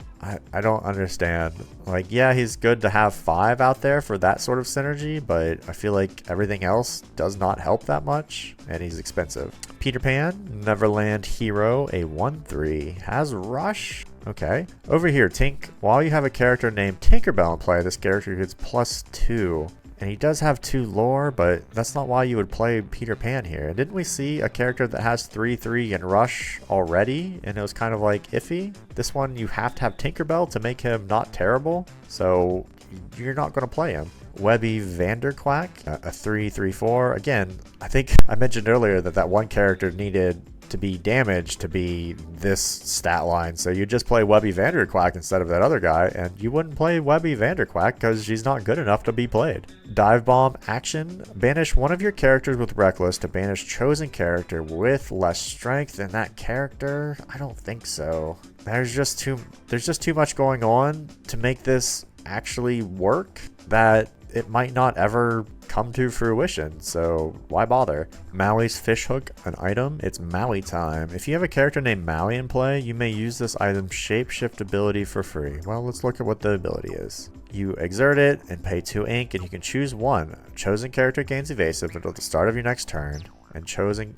I don't understand. Like, yeah, he's good to have 5 out there for that sort of synergy, but I feel like everything else does not help that much, and he's expensive. Peter Pan, Neverland Hero, a 1/3, has Rush. Okay. Over here, Tink. While you have a character named Tinkerbell in play, this character gets +2. And he does have 2 lore, but that's not why you would play Peter Pan here. And didn't we see a character that has 3/3 and Rush already? And it was kind of like iffy. This one, you have to have Tinkerbell to make him not terrible. So you're not going to play him. Webby Vanderquack, a 3/3/4. Again, I think I mentioned earlier that one character needed to be damaged to be this stat line, so you just play Webby Vanderquack instead of that other guy, and you wouldn't play Webby Vanderquack because she's not good enough to be played. Dive Bomb action. Banish one of your characters with Reckless to banish chosen character with less strength than that character. I don't think so. There's just too much going on to make this actually work that it might not ever come to fruition, so why bother? Maui's Fishhook, an item. It's Maui time. If you have a character named Maui in play, you may use this item's shapeshift ability for free. Well, let's look at what the ability is. You exert it and pay 2 ink, and you can choose one. Chosen character gains evasive until the start of your next turn, and chosen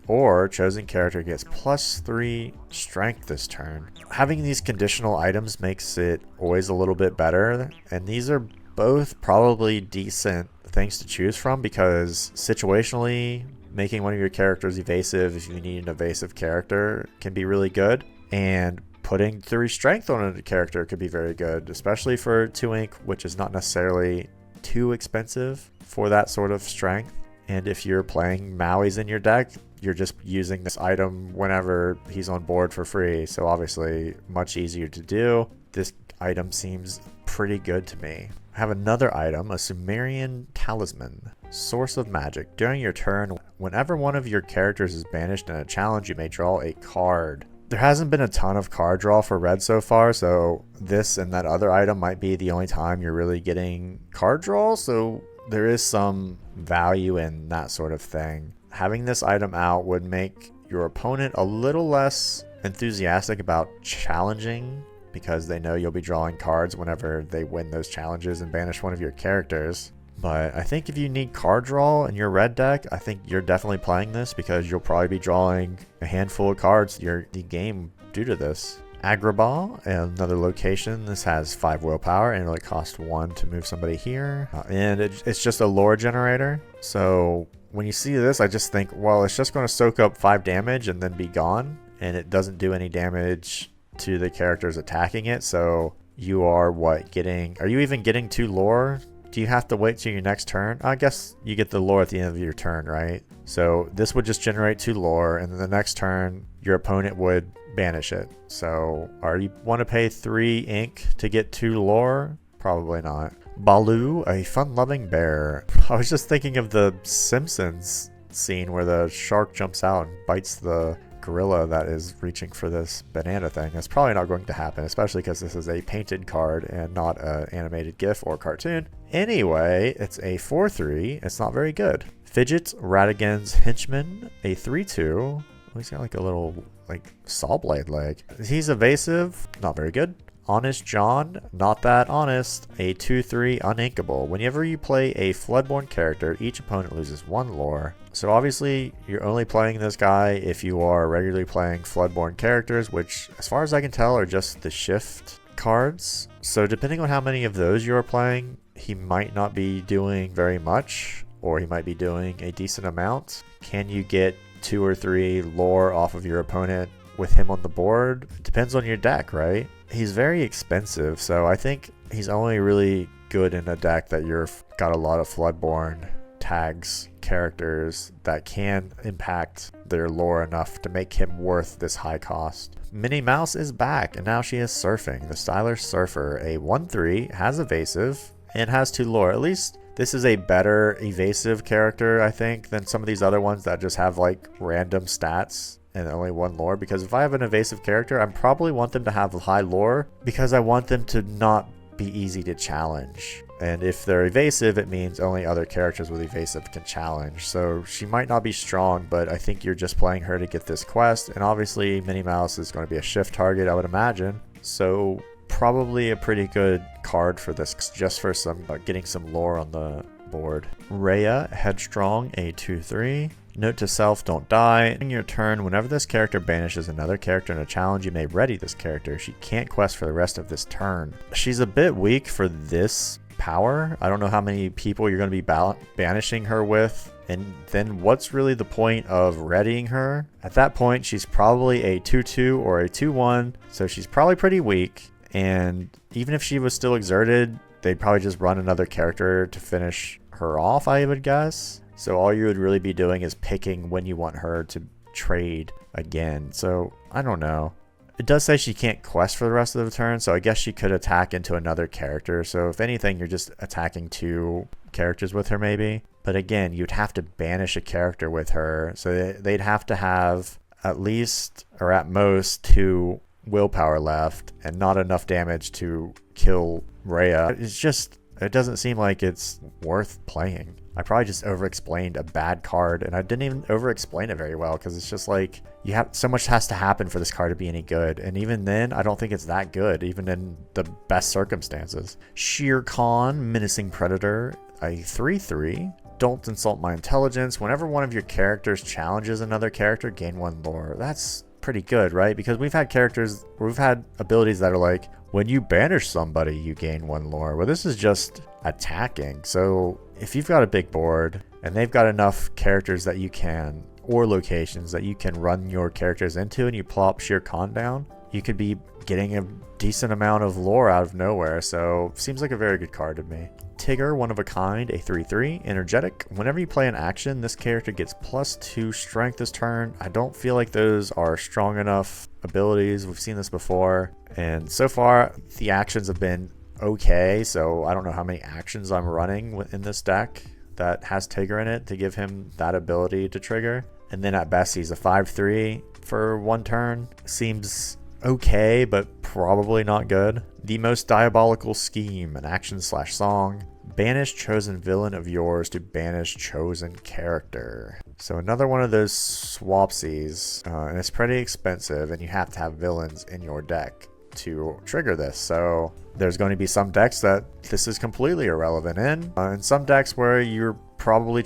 character gets +3 strength this turn. Having these conditional items makes it always a little bit better, and these are both probably decent things to choose from because situationally making one of your characters evasive if you need an evasive character can be really good, and putting 3 strength on a character could be very good, especially for 2 ink, which is not necessarily too expensive for that sort of strength. And if you're playing Maui's in your deck, you're just using this item whenever he's on board for free, so obviously much easier to do. This item seems pretty good to me. I have another item, a Sumerian Talisman. Source of Magic. During your turn, whenever one of your characters is banished in a challenge, you may draw a card. There hasn't been a ton of card draw for red so far, so this and that other item might be the only time you're really getting card draw, so there is some value in that sort of thing. Having this item out would make your opponent a little less enthusiastic about challenging, because they know you'll be drawing cards whenever they win those challenges and banish one of your characters. But I think if you need card draw in your red deck, I think you're definitely playing this because you'll probably be drawing a handful of cards the game due to this. Agrabah, another location. This has 5 willpower and it only costs 1 to move somebody here. And it's just a lore generator. So when you see this, I just think, well, it's just going to soak up 5 damage and then be gone. And it doesn't do any damage to the characters attacking it. So you are are you even getting 2 lore? Do you have to wait till your next turn? I guess you get the lore at the end of your turn, right? So this would just generate 2 lore, and then the next turn your opponent would banish it. So you want to pay 3 ink to get 2 lore? Probably not. Baloo, a fun-loving bear. I was just thinking of the Simpsons scene where the shark jumps out and bites the gorilla that is reaching for this banana thing. It's probably not going to happen, especially because this is a painted card and not an animated GIF or cartoon. Anyway, it's a 4/3. It's not very good. Fidget Ratigan's Henchman, a 3/2. He's got like a little like saw blade leg. He's evasive, not very good. Honest John, not that honest, a 2/3 uninkable. Whenever you play a Floodborne character, each opponent loses 1 lore. So obviously, you're only playing this guy if you are regularly playing Floodborne characters, which, as far as I can tell, are just the shift cards. So depending on how many of those you are playing, he might not be doing very much, or he might be doing a decent amount. Can you get 2 or 3 lore off of your opponent with him on the board? It depends on your deck, right? He's very expensive, so I think he's only really good in a deck that you've got a lot of Floodborne tags characters that can impact their lore enough to make him worth this high cost. Minnie Mouse is back, and now she is surfing. The Stylish Surfer, a 1/3, has evasive, and has 2 lore. At least this is a better evasive character, I think, than some of these other ones that just have like random stats and only 1 lore. Because if I have an evasive character, I probably want them to have high lore because I want them to not be easy to challenge. And if they're evasive, it means only other characters with evasive can challenge. So she might not be strong, but I think you're just playing her to get this quest. And obviously Minnie Mouse is going to be a shift target, I would imagine. So probably a pretty good card for this, just for some getting some lore on the board. Rhea, Headstrong, a 2/3. Note to self, don't die. In your turn, whenever this character banishes another character in a challenge, you may ready this character. She can't quest for the rest of this turn. She's a bit weak for this power. I don't know how many people you're going to be banishing her with. And then what's really the point of readying her? At that point, she's probably a 2/2 or a 2/1. So she's probably pretty weak. And even if she was still exerted, they'd probably just run another character to finish her off, I would guess. So all you would really be doing is picking when you want her to trade again. So I don't know. It does say she can't quest for the rest of the turn, so I guess she could attack into another character. So if anything, you're just attacking 2 characters with her maybe. But again, you'd have to banish a character with her. So they'd have to have at least, or at most, 2 willpower left and not enough damage to kill Rhea. It's just, it doesn't seem like it's worth playing. I probably just over-explained a bad card, and I didn't even over-explain it very well, because it's just like, you have so much has to happen for this card to be any good, and even then, I don't think it's that good, even in the best circumstances. Shere Khan, Menacing Predator, a 3/3. Don't insult my intelligence. Whenever one of your characters challenges another character, gain 1 lore. That's pretty good, right? Because we've had characters, we've had abilities that are like, when you banish somebody, you gain 1 lore. Well, this is just attacking. So if you've got a big board and they've got enough characters that you can, or locations that you can run your characters into, and you plop Shere Khan down, you could be getting a decent amount of lore out of nowhere. So seems like a very good card to me. Tigger, One of a Kind, a 3/3, energetic. Whenever you play an action, this character gets +2 strength this turn. I don't feel like those are strong enough abilities. We've seen this before, and so far the actions have been okay. So I don't know how many actions I'm running in this deck that has Tigger in it to give him that ability to trigger. And then at best he's a 5/3 for 1 turn. Seems okay, but probably not good. The Most Diabolical Scheme, an action/song. Banish chosen villain of yours to banish chosen character. So another one of those swapsies, and it's pretty expensive, and you have to have villains in your deck to trigger this. So there's going to be some decks that this is completely irrelevant in, and some decks where you're probably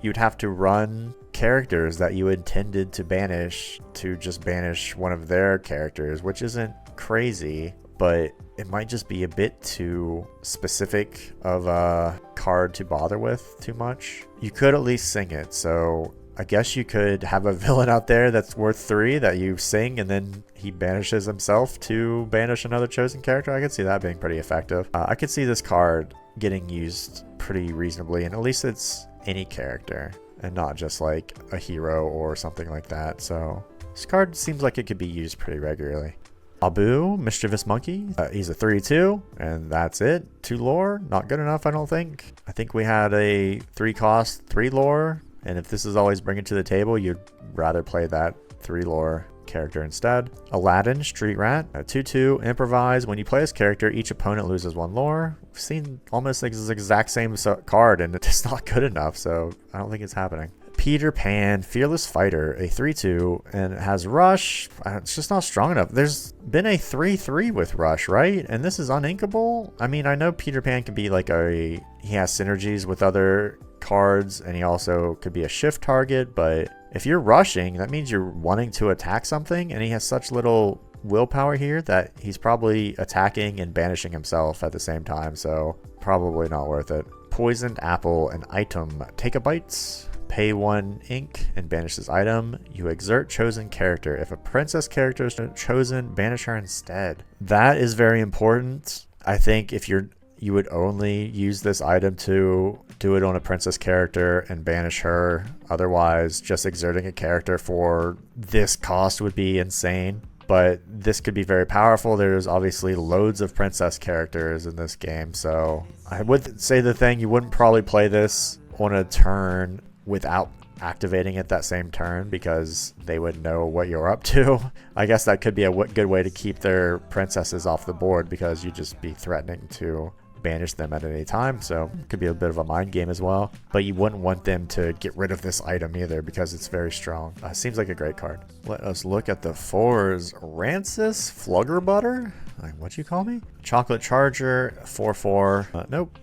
you'd have to run characters that you intended to banish to just banish one of their characters, which isn't crazy, but it might just be a bit too specific of a card to bother with too much. You could at least sing it. So I guess you could have a villain out there that's worth 3 that you sing, and then he banishes himself to banish another chosen character. I could see that being pretty effective. I could see this card getting used pretty reasonably, and at least it's any character and not just like a hero or something like that. So this card seems like it could be used pretty regularly. Abu, Mischievous Monkey, he's a 3/2, and that's it. 2 lore, not good enough, I don't think. I think we had a 3 cost, 3 lore, and if this is always bringing to the table, you'd rather play that 3 lore character instead. Aladdin, Street Rat, a 2/2, improvise. When you play this character, each opponent loses 1 lore. We've seen almost the exact same card, and it's not good enough, so I don't think it's happening. Peter Pan, Fearless Fighter, a 3/2, and it has Rush. It's just not strong enough. There's been a 3/3 with Rush, right? And this is uninkable? I mean, I know Peter Pan can be like he has synergies with other cards, and he also could be a shift target, but if you're rushing, that means you're wanting to attack something, and he has such little willpower here that he's probably attacking and banishing himself at the same time, so probably not worth it. Poisoned Apple, an item. Take a bite. Pay 1 ink and banish this item. You exert chosen character. If a princess character is chosen, banish her instead. That is very important. I think if you would only use this item to do it on a princess character and banish her. Otherwise, just exerting a character for this cost would be insane. But this could be very powerful. There's obviously loads of princess characters in this game, so I would say the thing, you wouldn't probably play this on a turn without activating it that same turn because they would know what you're up to. I guess that could be a good way to keep their princesses off the board because you'd just be threatening to banish them at any time, so it could be a bit of a mind game as well. But you wouldn't want them to get rid of this item either because it's very strong. Seems like a great card. Let us look at the 4s. Rancis Fluggerbutter? What'd you call me? Chocolate Charger, 4/4. Nope,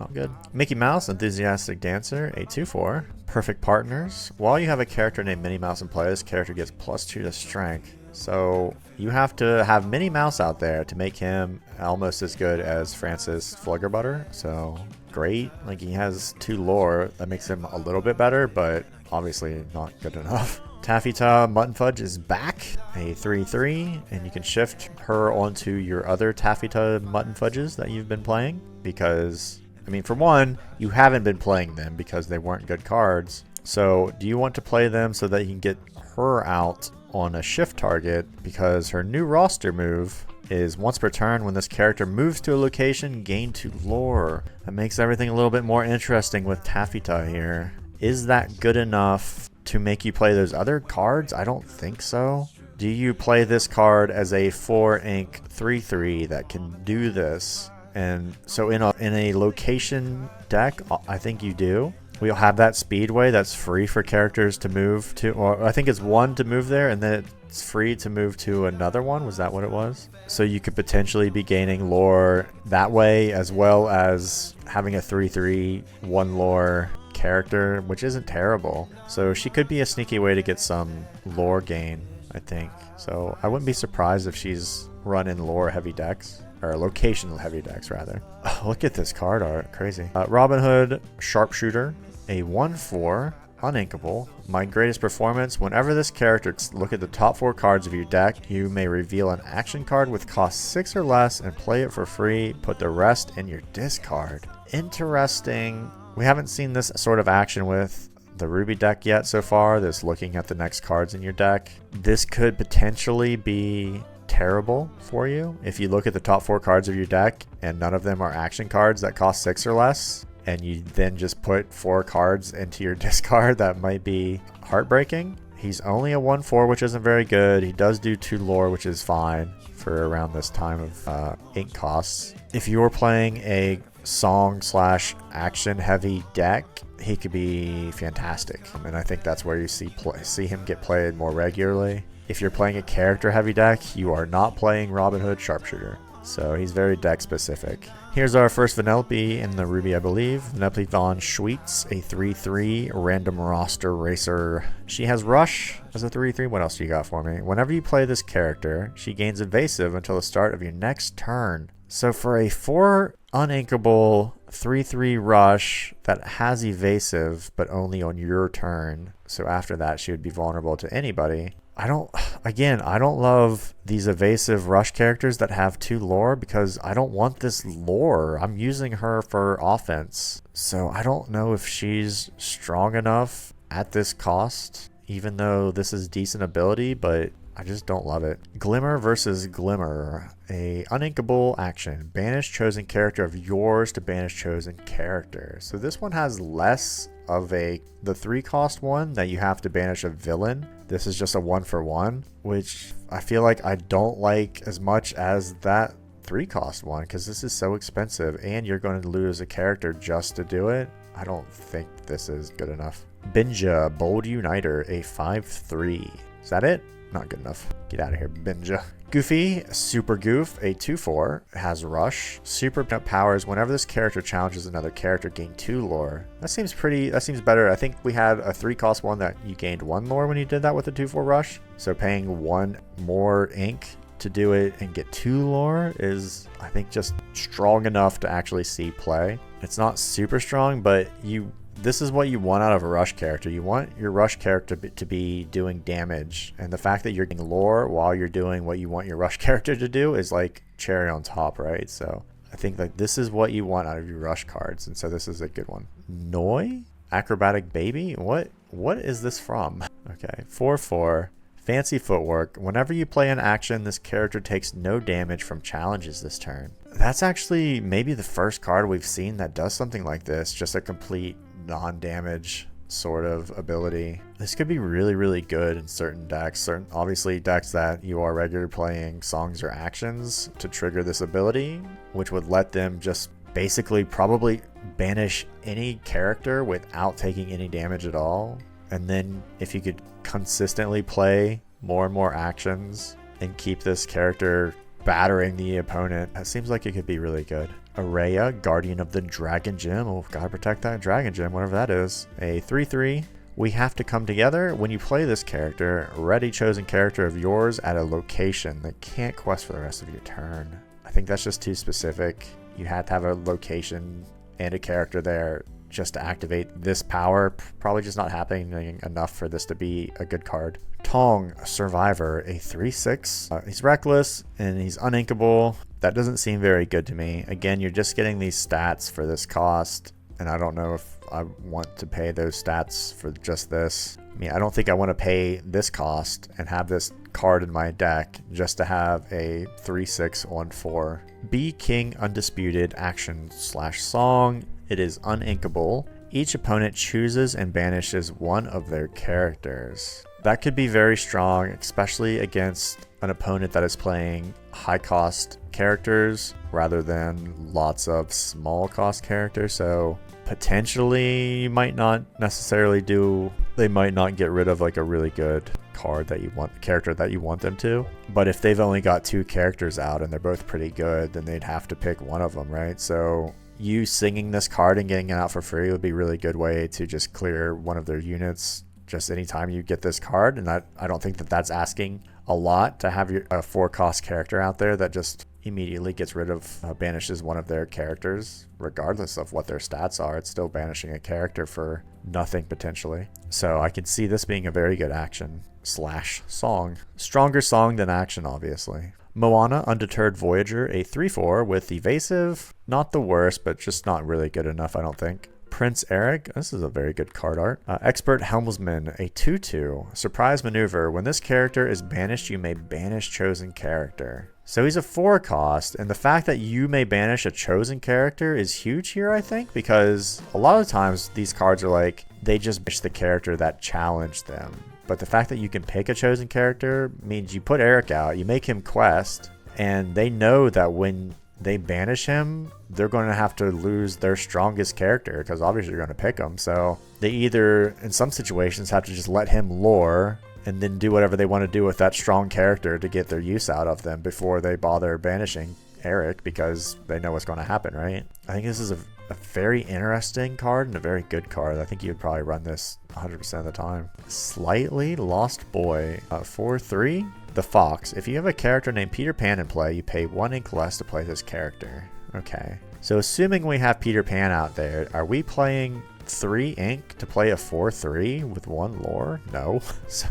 not good. Mickey Mouse, Enthusiastic Dancer, a 2/4. Perfect Partners. While you have a character named Minnie Mouse in play, this character gets +2 to strength. So you have to have Minnie Mouse out there to make him almost as good as Francis Fluggerbutter. So great. Like, he has 2 lore. That makes him a little bit better, but obviously not good enough. Taffyta Mutton Fudge is back, a 3/3, and you can shift her onto your other Taffyta Mutton Fudges that you've been playing because, I mean, for one, you haven't been playing them because they weren't good cards. So do you want to play them so that you can get her out on a shift target because her new roster move is once per turn when this character moves to a location, gain 2 lore. That makes everything a little bit more interesting with Taffyta here. Is that good enough to make you play those other cards? I don't think so. Do you play this card as a 4 ink 3/3 that can do this? And so in a location deck, I think you do. We'll have that speedway that's free for characters to move to, or I think it's 1 to move there and then it's free to move to another one. Was that what it was? So you could potentially be gaining lore that way as well as having a 3/3 1 lore character, which isn't terrible. So she could be a sneaky way to get some lore gain, I think. So I wouldn't be surprised if she's run in lore heavy decks. Or location heavy decks, rather. Oh, look at this card art. Crazy. Robin Hood Sharpshooter, a 1/4, uninkable. My greatest performance. Whenever this character, look at the top 4 cards of your deck, you may reveal an action card with cost 6 or less and play it for free. Put the rest in your discard. Interesting. We haven't seen this sort of action with the Ruby deck yet so far. This looking at the next cards in your deck. This could potentially be terrible for you if you look at the top 4 cards of your deck and none of them are action cards that cost 6 or less, and you then just put 4 cards into your discard. That might be heartbreaking. He's only a 1/4, which isn't very good. He does do 2 lore, which is fine for around this time of ink costs. If you're playing a song/action heavy deck, he could be fantastic, and I think that's where you see him get played more regularly. If you're playing a character heavy deck, you are not playing Robin Hood Sharpshooter. So he's very deck specific. Here's our first Vanellope in the Ruby, I believe. Vanellope Von Schweetz, a 3/3 random roster racer. She has Rush as a 3/3. What else do you got for me? Whenever you play this character, she gains evasive until the start of your next turn. So for a 4 uninkable 3/3 rush that has evasive, but only on your turn. So after that, she would be vulnerable to anybody. I don't love these evasive rush characters that have 2 lore because I don't want this lore. I'm using her for offense. So I don't know if she's strong enough at this cost, even though this is decent ability, but I just don't love it. Glimmer versus Glimmer, a uninkable action. Banish chosen character of yours to banish chosen character. So this one has less of the 3-cost one that you have to banish a villain. This is just a 1-for-1, which I feel like I don't like as much as that 3-cost one, because this is so expensive and you're going to lose a character just to do it. I don't think this is good enough. Binja, Bold Uniter, a 5-3. Is that it? Not good enough. Get out of here, Binja. Goofy, Super Goof, a 2-4, has Rush. Super powers whenever this character challenges another character, gain 2 lore. That seems better. I think we had a 3-cost one that you gained 1 lore when you did that with the 2-4 Rush. So paying 1 more ink to do it and get 2 lore is, I think, just strong enough to actually see play. It's not super strong, but this is what you want out of a rush character. You want your rush character to be doing damage, and the fact that you're getting lore while you're doing what you want your rush character to do is like cherry on top, right? So I think that this is what you want out of your rush cards, and so this is a good one. Noi? Acrobatic Baby? What is this from? Okay, 4-4. Fancy Footwork. Whenever you play an action, this character takes no damage from challenges this turn. That's actually maybe the first card we've seen that does something like this, just a complete non-damage sort of ability. This could be really, really good in certain decks. Obviously decks that you are regularly playing songs or actions to trigger this ability, which would let them just basically probably banish any character without taking any damage at all. And then if you could consistently play more and more actions and keep this character battering the opponent, that seems like it could be really good. Araya, Guardian of the Dragon Gem. Oh, gotta protect that Dragon Gem, whatever that is. A 3-3. We have to come together. When you play this character, ready chosen character of yours at a location that can't quest for the rest of your turn. I think that's just too specific. You have to have a location and a character there just to activate this power. Probably just not happening enough for this to be a good card. Tong, Survivor, a 3-6. He's reckless and he's uninkable. That doesn't seem very good to me. Again, you're just getting these stats for this cost, and I don't know if I want to pay those stats for just this. I mean, I don't think I want to pay this cost and have this card in my deck just to have a 3-6-1-4. Be King Undisputed, action/song. It is uninkable. Each opponent chooses and banishes one of their characters. That could be very strong, especially against an opponent that is playing high cost characters rather than lots of small cost characters. So potentially you might not necessarily they might not get rid of like a really good card that you want, character that you want them to. But if they've only got 2 characters out and they're both pretty good, then they'd have to pick one of them, right? So you singing this card and getting it out for free would be a really good way to just clear one of their units just anytime you get this card. And I don't think that that's asking a lot to have a 4-cost character out there that just immediately gets rid of, banishes one of their characters, regardless of what their stats are. It's still banishing a character for nothing potentially. So I can see this being a very good action/song. Stronger song than action, obviously. Moana, Undeterred Voyager, a 3-4 with Evasive. Not the worst, but just not really good enough, I don't think. Prince Eric, this is a very good card art. Expert Helmsman, a 2-2. Surprise Maneuver. When this character is banished, you may banish chosen character. So he's a 4-cost, and the fact that you may banish a chosen character is huge here, I think, because a lot of times these cards are like, they just banish the character that challenged them. But the fact that you can pick a chosen character means you put Eric out, you make him quest, and they know that when they banish him, they're going to have to lose their strongest character because obviously you're going to pick him. So they either, in some situations, have to just let him lore and then do whatever they want to do with that strong character to get their use out of them before they bother banishing Eric, because they know what's going to happen, right? I think this is a very interesting card and a very good card. I think you would probably run this 100% of the time. Slightly Lost Boy, 4-3. The Fox. If you have a character named Peter Pan in play, you pay 1 ink less to play this character. Okay. So assuming we have Peter Pan out there, are we playing 3 ink to play a 4-3 with 1 lore? No. So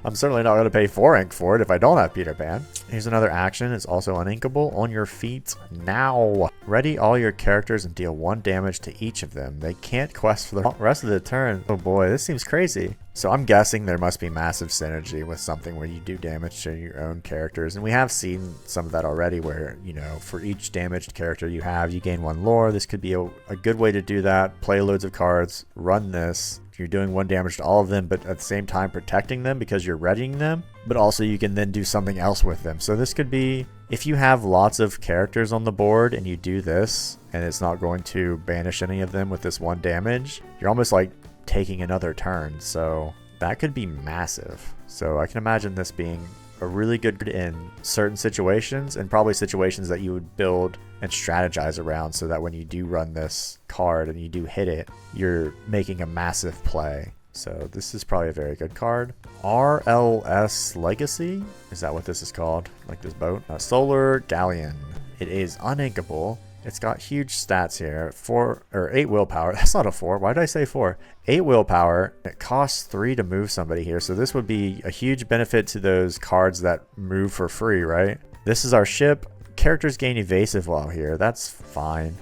I'm certainly not going to pay 4 ink for it if I don't have Peter Pan. Here's another action. It's also uninkable. On your feet now. Ready all your characters and deal 1 damage to each of them. They can't quest for the rest of the turn. Oh boy, this seems crazy. So I'm guessing there must be massive synergy with something where you do damage to your own characters. And we have seen some of that already where, you know, for each damaged character you have, you gain 1 lore. This could be a good way to do that. Play loads of cards, run this. You're doing 1 damage to all of them, but at the same time protecting them because you're readying them. But also you can then do something else with them. So this could be, if you have lots of characters on the board and you do this, and it's not going to banish any of them with this 1 damage, you're almost like taking another turn. So that could be massive. So I can imagine this being a really good in certain situations, and probably situations that you would build and strategize around, so that when you do run this card and you do hit it, you're making a massive play. So this is probably a very good card. RLS Legacy, is that what this is called? Like this boat? Solar Galleon. It is uninkable. It's got huge stats here. 8 willpower. That's not a 4. Why did I say 4? 8 willpower. It costs 3 to move somebody here. So this would be a huge benefit to those cards that move for free, right? This is our ship. Characters gain evasive while here. That's fine.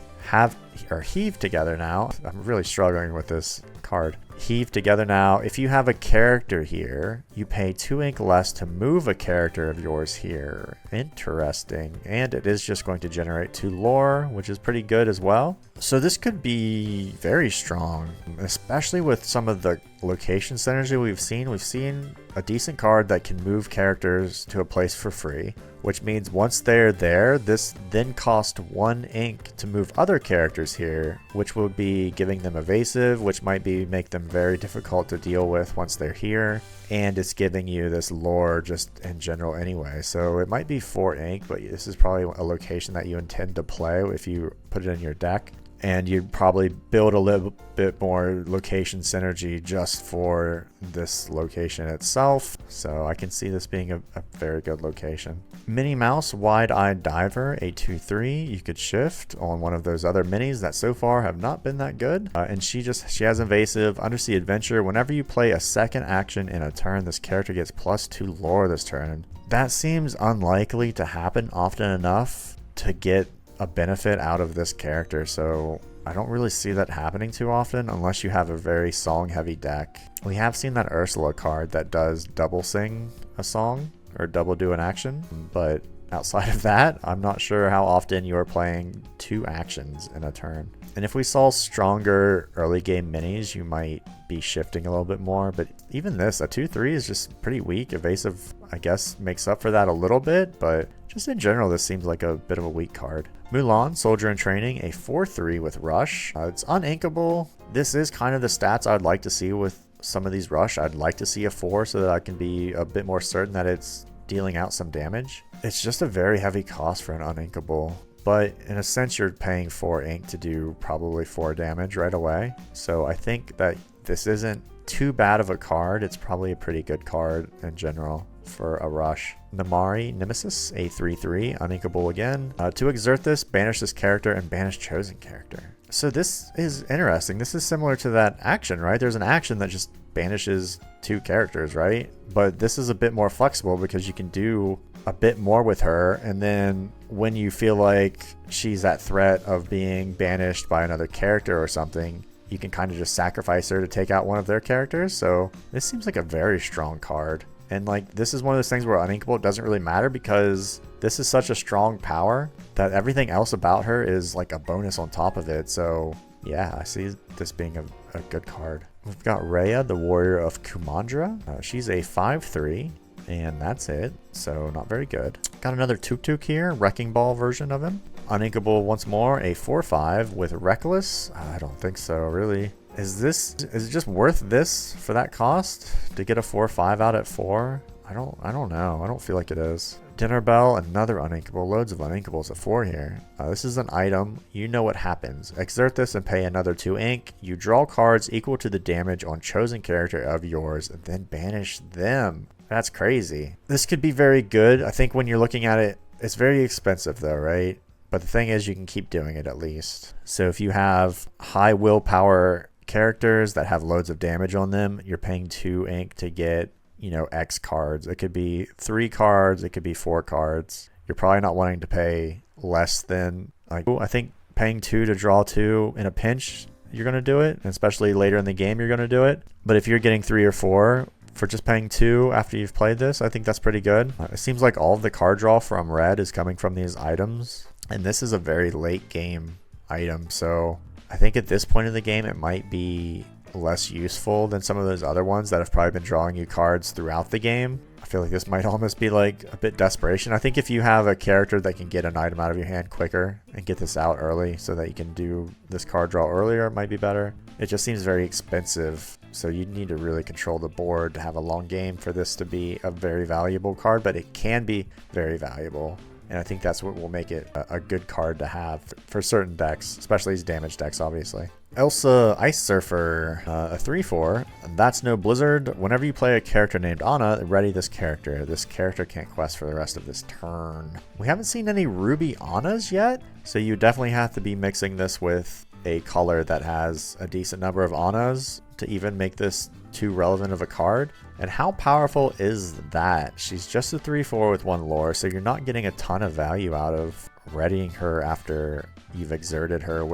Heave together now. I'm really struggling with this card. Heave together now. If you have a character here, you pay 2 ink less to move a character of yours here. Interesting. And it is just going to generate 2 lore, which is pretty good as well. So this could be very strong, especially with some of the location synergy we've seen. We've seen a decent card that can move characters to a place for free, which means once they're there, this then costs 1 ink to move other characters here, which will be giving them evasive, which might make them very difficult to deal with once they're here. And it's giving you this lore just in general anyway. So it might be 4 ink, but this is probably a location that you intend to play if you put it in your deck. And you'd probably build a little bit more location synergy just for this location itself. So I can see this being a very good location. Minnie Mouse, Wide-Eyed Diver, a 2/3. You could shift on one of those other minis that so far have not been that good. And she has invasive, Undersea Adventure. Whenever you play a second action in a turn, this character gets +2 lore this turn. That seems unlikely to happen often enough to get a benefit out of this character, so I don't really see that happening too often unless you have a very song heavy deck. We have seen that Ursula card that does double sing a song or double do an action, but outside of that, I'm not sure how often you are playing 2 actions in a turn. And if we saw stronger early game minis, you might be shifting a little bit more, but even this, a 2/3 is just pretty weak. Evasive, I guess, makes up for that a little bit, but just in general, this seems like a bit of a weak card. Mulan, Soldier in Training, a 4/3 with Rush. It's uninkable. This is kind of the stats I'd like to see with some of these Rush. I'd like to see a 4 so that I can be a bit more certain that it's dealing out some damage. It's just a very heavy cost for an uninkable. But in a sense, you're paying 4 ink to do probably 4 damage right away. So I think that this isn't too bad of a card. It's probably a pretty good card in general for a Rush. Namari Nemesis, a 3/3, uninkable again. To exert this, banish this character and banish chosen character. So this is interesting. This is similar to that action, right? There's an action that just banishes 2 characters, right? But this is a bit more flexible because you can do a bit more with her, and then when you feel like she's at threat of being banished by another character or something, you can kind of just sacrifice her to take out one of their characters. So this seems like a very strong card. And like, this is one of those things where uninkable doesn't really matter because this is such a strong power that everything else about her is like a bonus on top of it. So yeah, I see this being a good card. We've got Rhea, the Warrior of Kumandra. She's a 5/3. And that's it. So not very good. Got another Tuk here, Wrecking Ball version of him. Uninkable once more, a 4/5 with Reckless. I don't think so, really. Is it just worth this for that cost to get a 4/5 out at 4? I don't know. I don't feel like it is. Dinner Bell, another uninkable. Loads of uninkables at 4 here. This is an item. You know what happens. Exert this and pay another 2 ink. You draw cards equal to the damage on chosen character of yours and then banish them. That's crazy. This could be very good. I think when you're looking at it, it's very expensive though, right? But the thing is, you can keep doing it at least. So if you have high willpower characters that have loads of damage on them, you're paying 2 ink to get, you know, X cards. It could be 3 cards. It could be 4 cards. You're probably not wanting to pay less than, like, I think paying 2 to draw 2 in a pinch you're going to do it, especially later in the game you're going to do it. But if you're getting 3 or 4 for just paying 2 after you've played this, I think that's pretty good. It seems like all of the card draw from red is coming from these items, and this is a very late game item, so I think at this point in the game it might be less useful than some of those other ones that have probably been drawing you cards throughout the game. I feel like this might almost be like a bit desperation. I think if you have a character that can get an item out of your hand quicker and get this out early so that you can do this card draw earlier, it might be better. It just seems very expensive, so you need to really control the board to have a long game for this to be a very valuable card, but it can be very valuable. And I think that's what will make it a good card to have for certain decks, especially these damage decks, obviously. Elsa Ice Surfer, a 3/4. That's no Blizzard. Whenever you play a character named Anna, ready this character. This character can't quest for the rest of this turn. We haven't seen any Ruby Annas yet, so you definitely have to be mixing this with a color that has a decent number of Annas to even make this too relevant of a card. And how powerful is that? She's just a 3/4 with 1 lore, so you're not getting a ton of value out of readying her after you've exerted her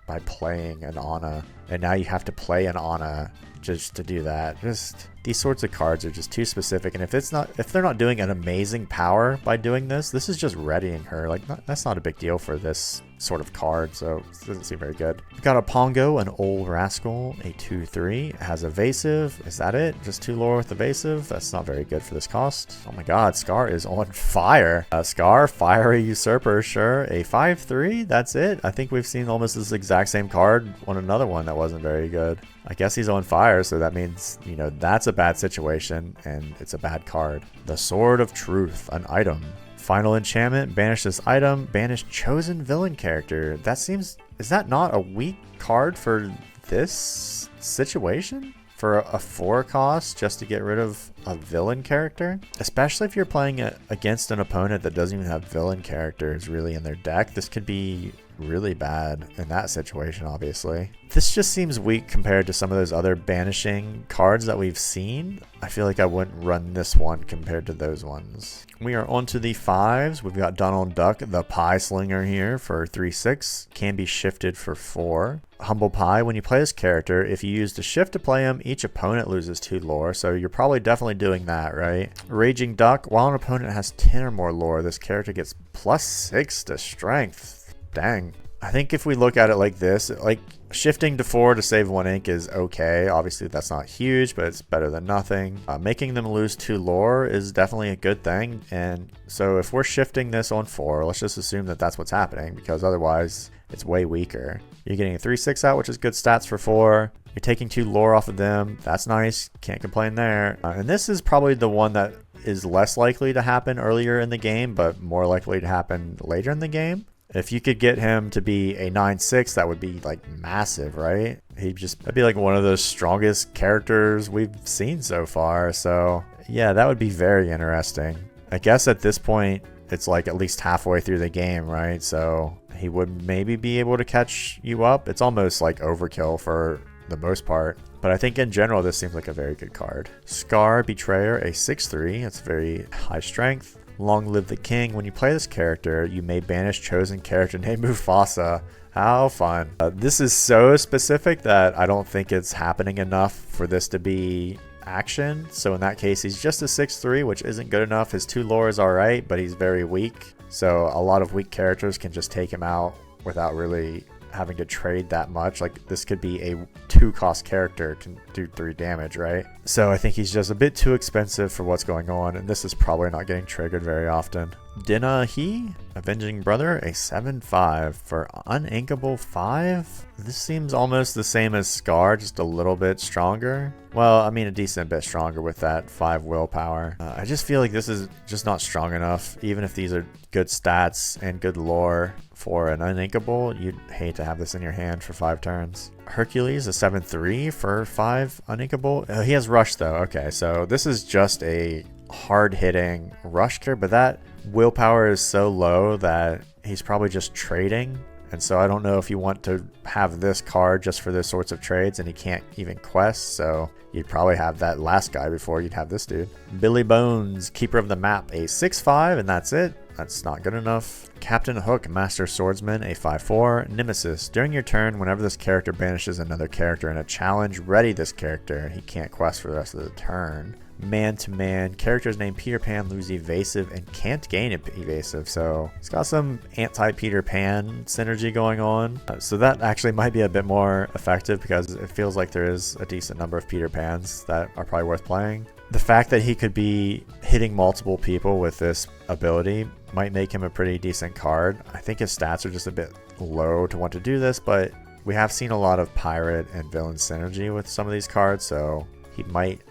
by playing an Anna. And now you have to play an Anna just to do that. Just these sorts of cards are just too specific, and if they're not doing an amazing power by doing this is just readying her. Like, that's not a big deal for this sort of card, so it doesn't seem very good. We've got a Pongo, an Old Rascal, a 2/3. It has evasive. Is that it? Just 2 lore with evasive? That's not very good for this cost. Oh my god, Scar is on fire. Scar, Fiery Usurper, sure. A 5/3? That's it? I think we've seen almost this exact same card on another one that wasn't very good. I guess he's on fire, so that means, you know, that's a bad situation, and it's a bad card. The Sword of Truth, an item. Final enchantment, banish this item, banish chosen villain character. Is that not a weak card for this situation? For a 4 cost just to get rid of a villain character? Especially if you're playing against an opponent that doesn't even have villain characters really in their deck. This could be really bad in that situation, obviously. This just seems weak compared to some of those other banishing cards that we've seen. I feel like I wouldn't run this one compared to those ones. We are on to the 5s. We've got Donald Duck, the Pie Slinger here for 3/6. Can be shifted for 4. Humble Pie, when you play this character, if you use the shift to play him, each opponent loses 2 lore, so you're probably definitely doing that, right? Raging Duck, while an opponent has 10 or more lore, this character gets +6 to strength. Dang. I think if we look at it like this, like shifting to 4 to save 1 ink is okay. Obviously that's not huge, but it's better than nothing. Making them lose 2 lore is definitely a good thing. And so if we're shifting this on 4, let's just assume that that's what's happening, because otherwise it's way weaker. You're getting a 3/6 out, which is good stats for 4. You're taking 2 lore off of them. That's nice. Can't complain there. And this is probably the one that is less likely to happen earlier in the game, but more likely to happen later in the game. If you could get him to be a 9/6, that would be like massive, right? That'd be like one of the strongest characters we've seen so far. So yeah, that would be very interesting. I guess at this point, it's like at least halfway through the game, right? So he would maybe be able to catch you up. It's almost like overkill for the most part, but I think in general, this seems like a very good card. Scar Betrayer, a 6/3. It's very high strength. Long Live the King. When you play this character, you may banish chosen character named Mufasa. How fun. This is so specific that I don't think it's happening enough for this to be action. So in that case, he's just a 6/3, which isn't good enough. His 2 lore is alright, but he's very weak. So a lot of weak characters can just take him out without really having to trade that much. Like, this could be a 2-cost character, can do 3 damage, right? So I think he's just a bit too expensive for what's going on, and this is probably not getting triggered very often. Dinah He, Avenging Brother, a 7/5 for Uninkable 5. This seems almost the same as Scar, just a little bit stronger. Well, I mean, a decent bit stronger with that 5 willpower. I just feel like this is just not strong enough. Even if these are good stats and good lore for an Uninkable, you'd hate to have this in your hand for 5 turns. Hercules, a 7/3 for 5 Uninkable. He has Rush though. Okay, so this is just a hard-hitting rush character, but that willpower is so low that he's probably just trading. And so I don't know if you want to have this card just for those sorts of trades, and he can't even quest, so you'd probably have that last guy before you'd have this dude. Billy Bones, Keeper of the Map, a 6/5, and that's it. That's not good enough. Captain Hook, Master Swordsman, a 5/4. Nemesis. During your turn, whenever this character banishes another character in a challenge, ready this character. He can't quest for the rest of the turn. Man-to-man. Characters named Peter Pan lose evasive and can't gain evasive. So it's got some anti-Peter Pan synergy going on. So that actually might be a bit more effective because it feels like there is a decent number of Peter Pans that are probably worth playing. The fact that he could be hitting multiple people with this ability might make him a pretty decent card. I think his stats are just a bit low to want to do this, but we have seen a lot of pirate and villain synergy with some of these cards, so he might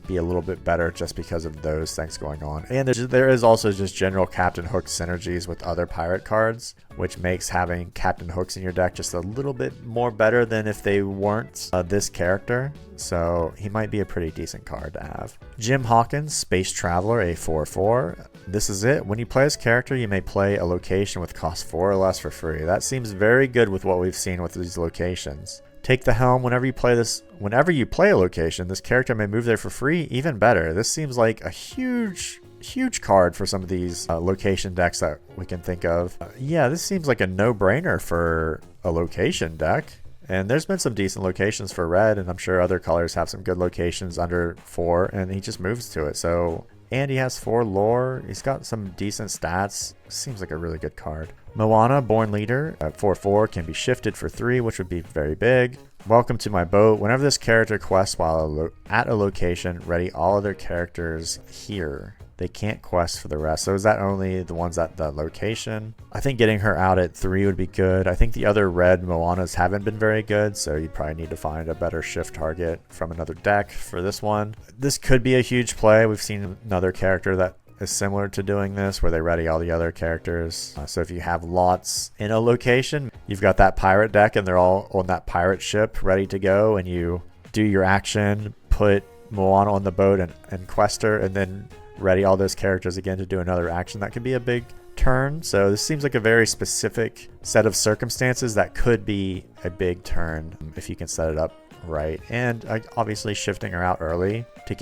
be a little bit better just because of those things going on. And there is also just general Captain Hook synergies with other pirate cards, which makes having Captain Hooks in your deck just a little bit more better than if they weren't this character. So he might be a pretty decent card to have. Jim Hawkins, Space Traveler, a 4/4. This is it. When you play this character, you may play a location with cost 4 or less for free. That seems very good with what we've seen with these locations. Take the helm whenever you play this. Whenever you play a location, this character may move there for free. Even better. This seems like a huge card for some of these location decks that we can think of. Yeah, this seems like a no-brainer for a location deck. And there's been some decent locations for red, and I'm sure other colors have some good locations under 4, and he just moves to it. So, and he has 4 lore. He's got some decent stats. Seems like a really good card. Moana, Born Leader, at 4/4, can be shifted for 3, which would be very big. Welcome to my boat. Whenever this character quests while at a location, ready all other characters here. They can't quest for the rest. So is that only the ones at the location? I think getting her out at 3 would be good. I think the other red Moanas haven't been very good, so you'd probably need to find a better shift target from another deck for this one. This could be a huge play. We've seen another character that is similar to doing this, where they ready all the other characters. So if you have lots in a location, you've got that pirate deck and they're all on that pirate ship ready to go, and you do your action, put Moana on the boat and quest her, and then ready all those characters again to do another action. That could be a big turn. So this seems like a very specific set of circumstances that could be a big turn if you can set it up right. And obviously shifting her out early to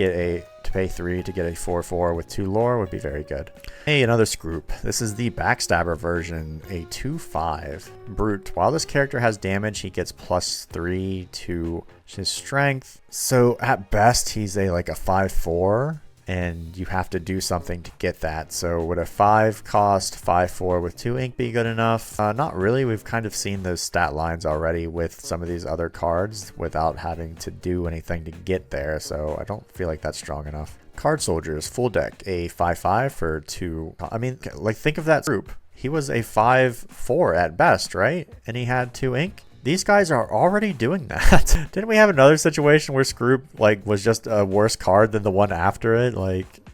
pay 3 to get a 4/4 with 2 lore would be very good. Hey, another Scroop. This is the Backstabber version, a 2/5 brute. While this character has damage, he gets +3 to his strength. So at best, he's like a 5/4. And you have to do something to get that. So would a 5 cost 5/4 with 2 ink be good enough? Not really. We've kind of seen those stat lines already with some of these other cards without having to do anything to get there. So I don't feel like that's strong enough. Card Soldiers, full deck, a 5/5 for 2. I mean, like, think of that group. He was a 5/4 at best, right? And he had 2 ink. These guys are already doing that. Didn't we have another situation where Scroop was just a worse card than the one after it?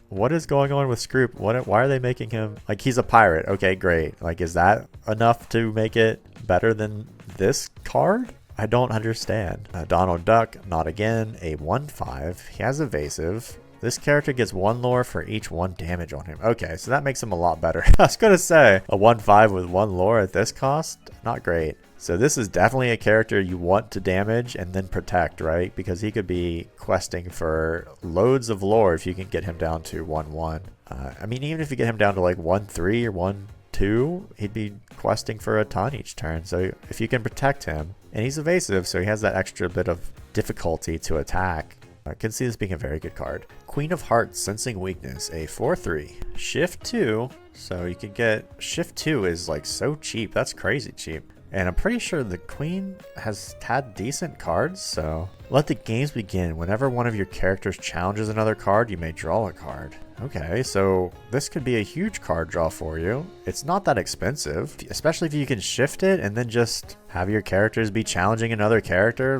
What is going on with Scroop? Why are they making him he's a pirate? Okay, great. Is that enough to make it better than this card? I don't understand. Donald Duck, not again, a 1/5. He has evasive. This character gets 1 lore for each 1 damage on him. Okay, so that makes him a lot better. I was gonna say, a 1/5 with 1 lore at this cost? Not great. So this is definitely a character you want to damage and then protect, right? Because he could be questing for loads of lore if you can get him down to 1/1. I mean, even if you get him down to 1/3 or 1/2, he'd be questing for a ton each turn. So if you can protect him, and he's evasive, so he has that extra bit of difficulty to attack. I can see this being a very good card. Queen of Hearts, Sensing Weakness, a 4/3. Shift 2, so you can get... Shift 2 is so cheap. That's crazy cheap. And I'm pretty sure the Queen has had decent cards, so... Let the games begin. Whenever one of your characters challenges another card, you may draw a card. Okay, so this could be a huge card draw for you. It's not that expensive, especially if you can shift it and then just have your characters be challenging another character.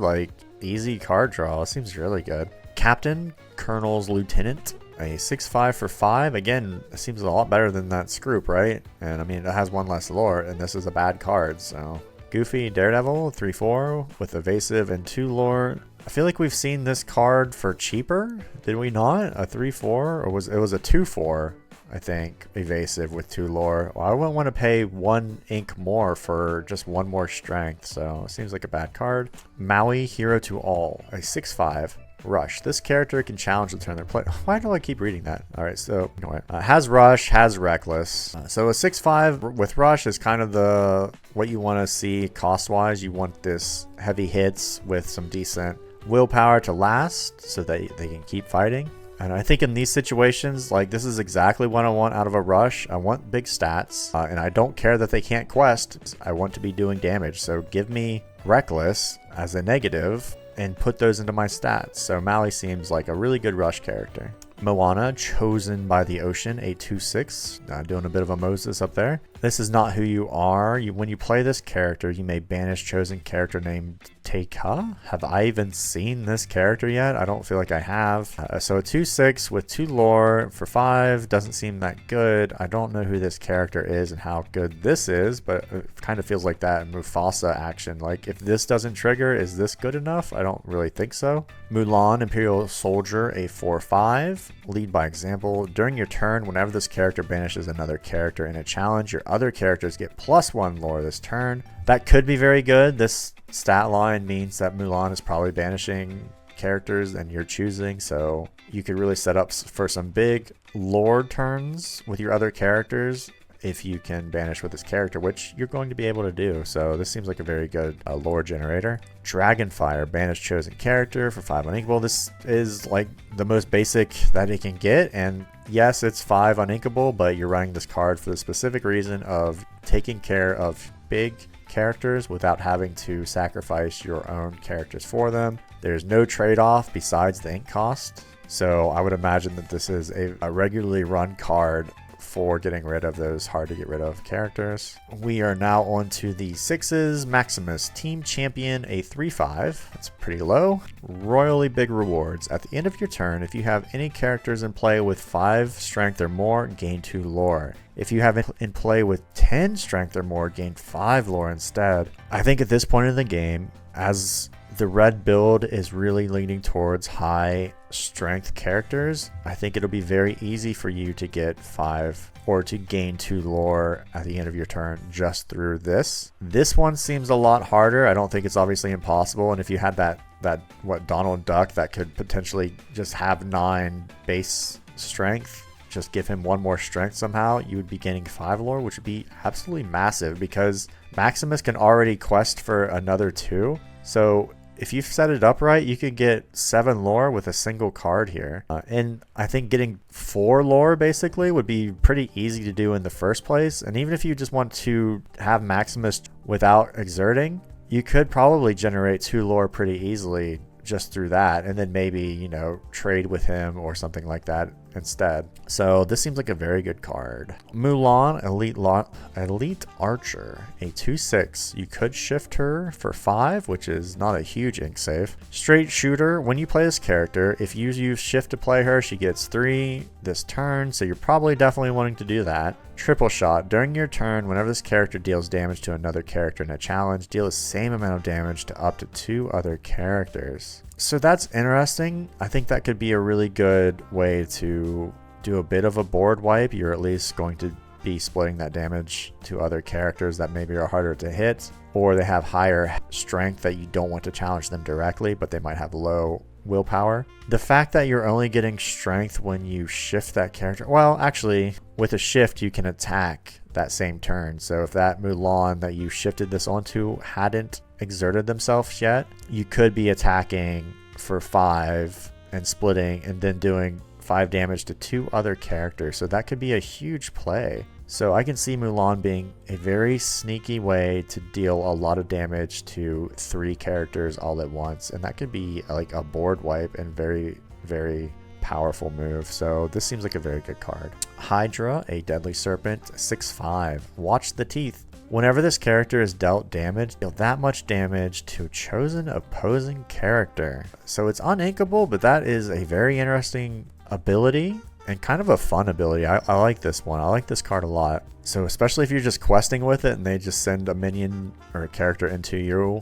Easy card draw. Seems really good. Captain, Colonel's Lieutenant, a 6/5 for 5. Again, it seems a lot better than that Scroop, right? And I mean, it has 1 less lore, and this is a bad card, so... Goofy Daredevil, 3/4 with evasive and 2 lore. I feel like we've seen this card for cheaper, did we not? A 3/4, or it was a 2/4, I think, evasive with 2 lore. Well, I wouldn't want to pay 1 ink more for just 1 more strength, so it seems like a bad card. Maui, Hero to All, a 6/5. Rush. This character can challenge the turn they're playing. Why do I keep reading that? All right, so anyway, has Rush, has Reckless. So a 6/5 with Rush is kind of the what you want to see cost-wise. You want this heavy hits with some decent willpower to last so that they can keep fighting. And I think in these situations, like, this is exactly what I want out of a Rush. I want big stats, and I don't care that they can't quest. I want to be doing damage, so give me Reckless as a negative and put those into my stats. So Mally seems like a really good Rush character. Moana, Chosen by the Ocean, a 2/6, doing a bit of a Moses up there. This is not who you are. When you play this character, you may banish chosen character named Teika. Have I even seen this character yet? I don't feel like I have. So a 2/6 with 2 lore for 5 doesn't seem that good. I don't know who this character is and how good this is, but it kind of feels like that Mufasa action. Like, if this doesn't trigger, is this good enough? I don't really think so. Mulan, Imperial Soldier, a 4/5. Lead by example. During your turn, whenever this character banishes another character in a challenge, your other characters get +1 lore this turn. That could be very good. This stat line means that Mulan is probably banishing characters and you're choosing, so you could really set up for some big lore turns with your other characters if you can banish with this character, which you're going to be able to do. So this seems like a very good lore generator. Dragonfire, banish chosen character for 5 uninkable. This is like the most basic that it can get, and yes, it's 5 uninkable, but you're running this card for the specific reason of taking care of big characters without having to sacrifice your own characters for them. There's no trade-off besides the ink cost, so I would imagine that this is a regularly run card for getting rid of those hard to get rid of characters. We are now on to the 6s. Maximus, Team Champion, a 3/5. That's pretty low. Royally big rewards. At the end of your turn, if you have any characters in play with 5 strength or more, gain 2 lore. If you have it in play with 10 strength or more, gain 5 lore instead. I think at this point in the game, as the red build is really leaning towards high strength characters, I think it'll be very easy for you to get 5 or to gain 2 lore at the end of your turn just through this. This one seems a lot harder. I don't think it's obviously impossible, and if you had that Donald Duck that could potentially just have 9 base strength, just give him 1 more strength somehow, you would be gaining 5 lore, which would be absolutely massive because Maximus can already quest for another 2. So if you set it up right, you could get 7 lore with a single card here. And I think getting 4 lore basically would be pretty easy to do in the first place. And even if you just want to have Maximus without exerting, you could probably generate 2 lore pretty easily just through that, and then maybe, you know, trade with him or something like that instead. So this seems like a very good card. Mulan, Elite Archer, a 2/6. You could shift her for 5, which is not a huge ink save. Straight Shooter, when you play this character, if you use shift to play her, she gets 3 this turn, so you're probably definitely wanting to do that. Triple Shot, during your turn, whenever this character deals damage to another character in a challenge, deal the same amount of damage to up to 2 other characters. So that's interesting. I think that could be a really good way to do a bit of a board wipe. You're at least going to be splitting that damage to other characters that maybe are harder to hit, or they have higher strength that you don't want to challenge them directly, but they might have low willpower. The fact that you're only getting strength when you shift that character, well, actually, with a shift, you can attack that same turn. So if that Mulan that you shifted this onto hadn't exerted themselves yet, you could be attacking for 5 and splitting and then doing 5 damage to 2 other characters. So that could be a huge play. So I can see Mulan being a very sneaky way to deal a lot of damage to 3 characters all at once. And that could be like a board wipe and very, very powerful move. So this seems like a very good card. Hydra, a Deadly Serpent, 6/5. Watch the Teeth. Whenever this character is dealt damage, deal that much damage to a chosen opposing character. So it's uninkable, but that is a very interesting ability and kind of a fun ability. I like this one. I like this card a lot. So especially if you're just questing with it and they just send a minion or a character into you,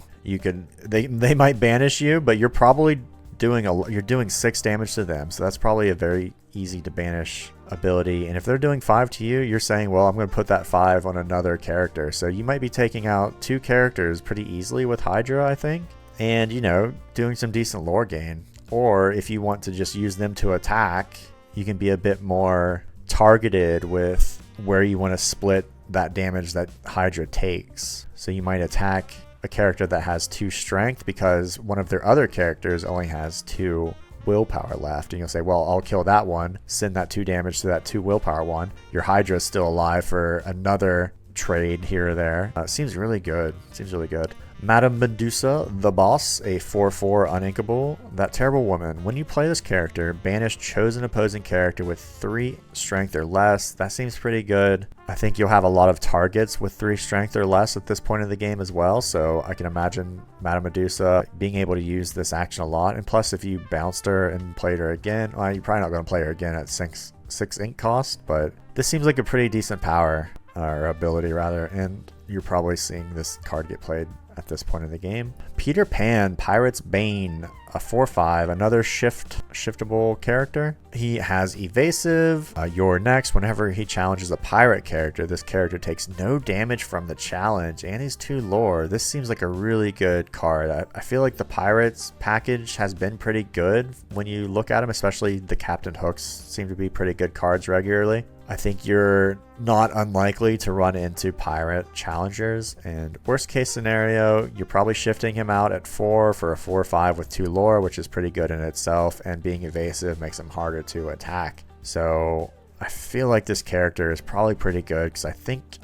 they might banish you, but you're probably doing 6 damage to them. So that's probably a very easy to banish ability. And if they're doing 5 to you, you're saying, well, I'm going to put that 5 on another character. So you might be taking out 2 characters pretty easily with Hydra, I think. And, you know, doing some decent lore gain. Or if you want to just use them to attack, you can be a bit more targeted with where you want to split that damage that Hydra takes. So you might attack a character that has 2 strength because one of their other characters only has 2 willpower left, and you'll say, well, I'll kill that one, send that 2 damage to that 2 willpower one. Your Hydra is still alive for another trade here or there. Seems really good. Seems really good. Madame Medusa, the boss, a 4/4 uninkable. That terrible woman. When you play this character, banish chosen opposing character with 3 strength or less. That seems pretty good. I think you'll have a lot of targets with 3 strength or less at this point in the game as well, so I can imagine Madame Medusa being able to use this action a lot. And plus, if you bounced her and played her again, well, you're probably not going to play her again at 6 ink cost, but this seems like a pretty decent power, or ability rather, and you're probably seeing this card get played at this point in the game. Peter Pan, Pirate's Bane, a 4/5, another shiftable character. He has evasive. You're next. Whenever he challenges a pirate character, this character takes no damage from the challenge, and he's 2 lore. This seems like a really good card. I feel like the Pirates package has been pretty good when you look at them, especially the Captain Hooks seem to be pretty good cards regularly. I think you're not unlikely to run into pirate challengers, and worst case scenario, you're probably shifting him out at 4 for a 4/5 with 2 lore, which is pretty good in itself, and being evasive makes him harder to attack. So I feel like this character is probably pretty good, because I think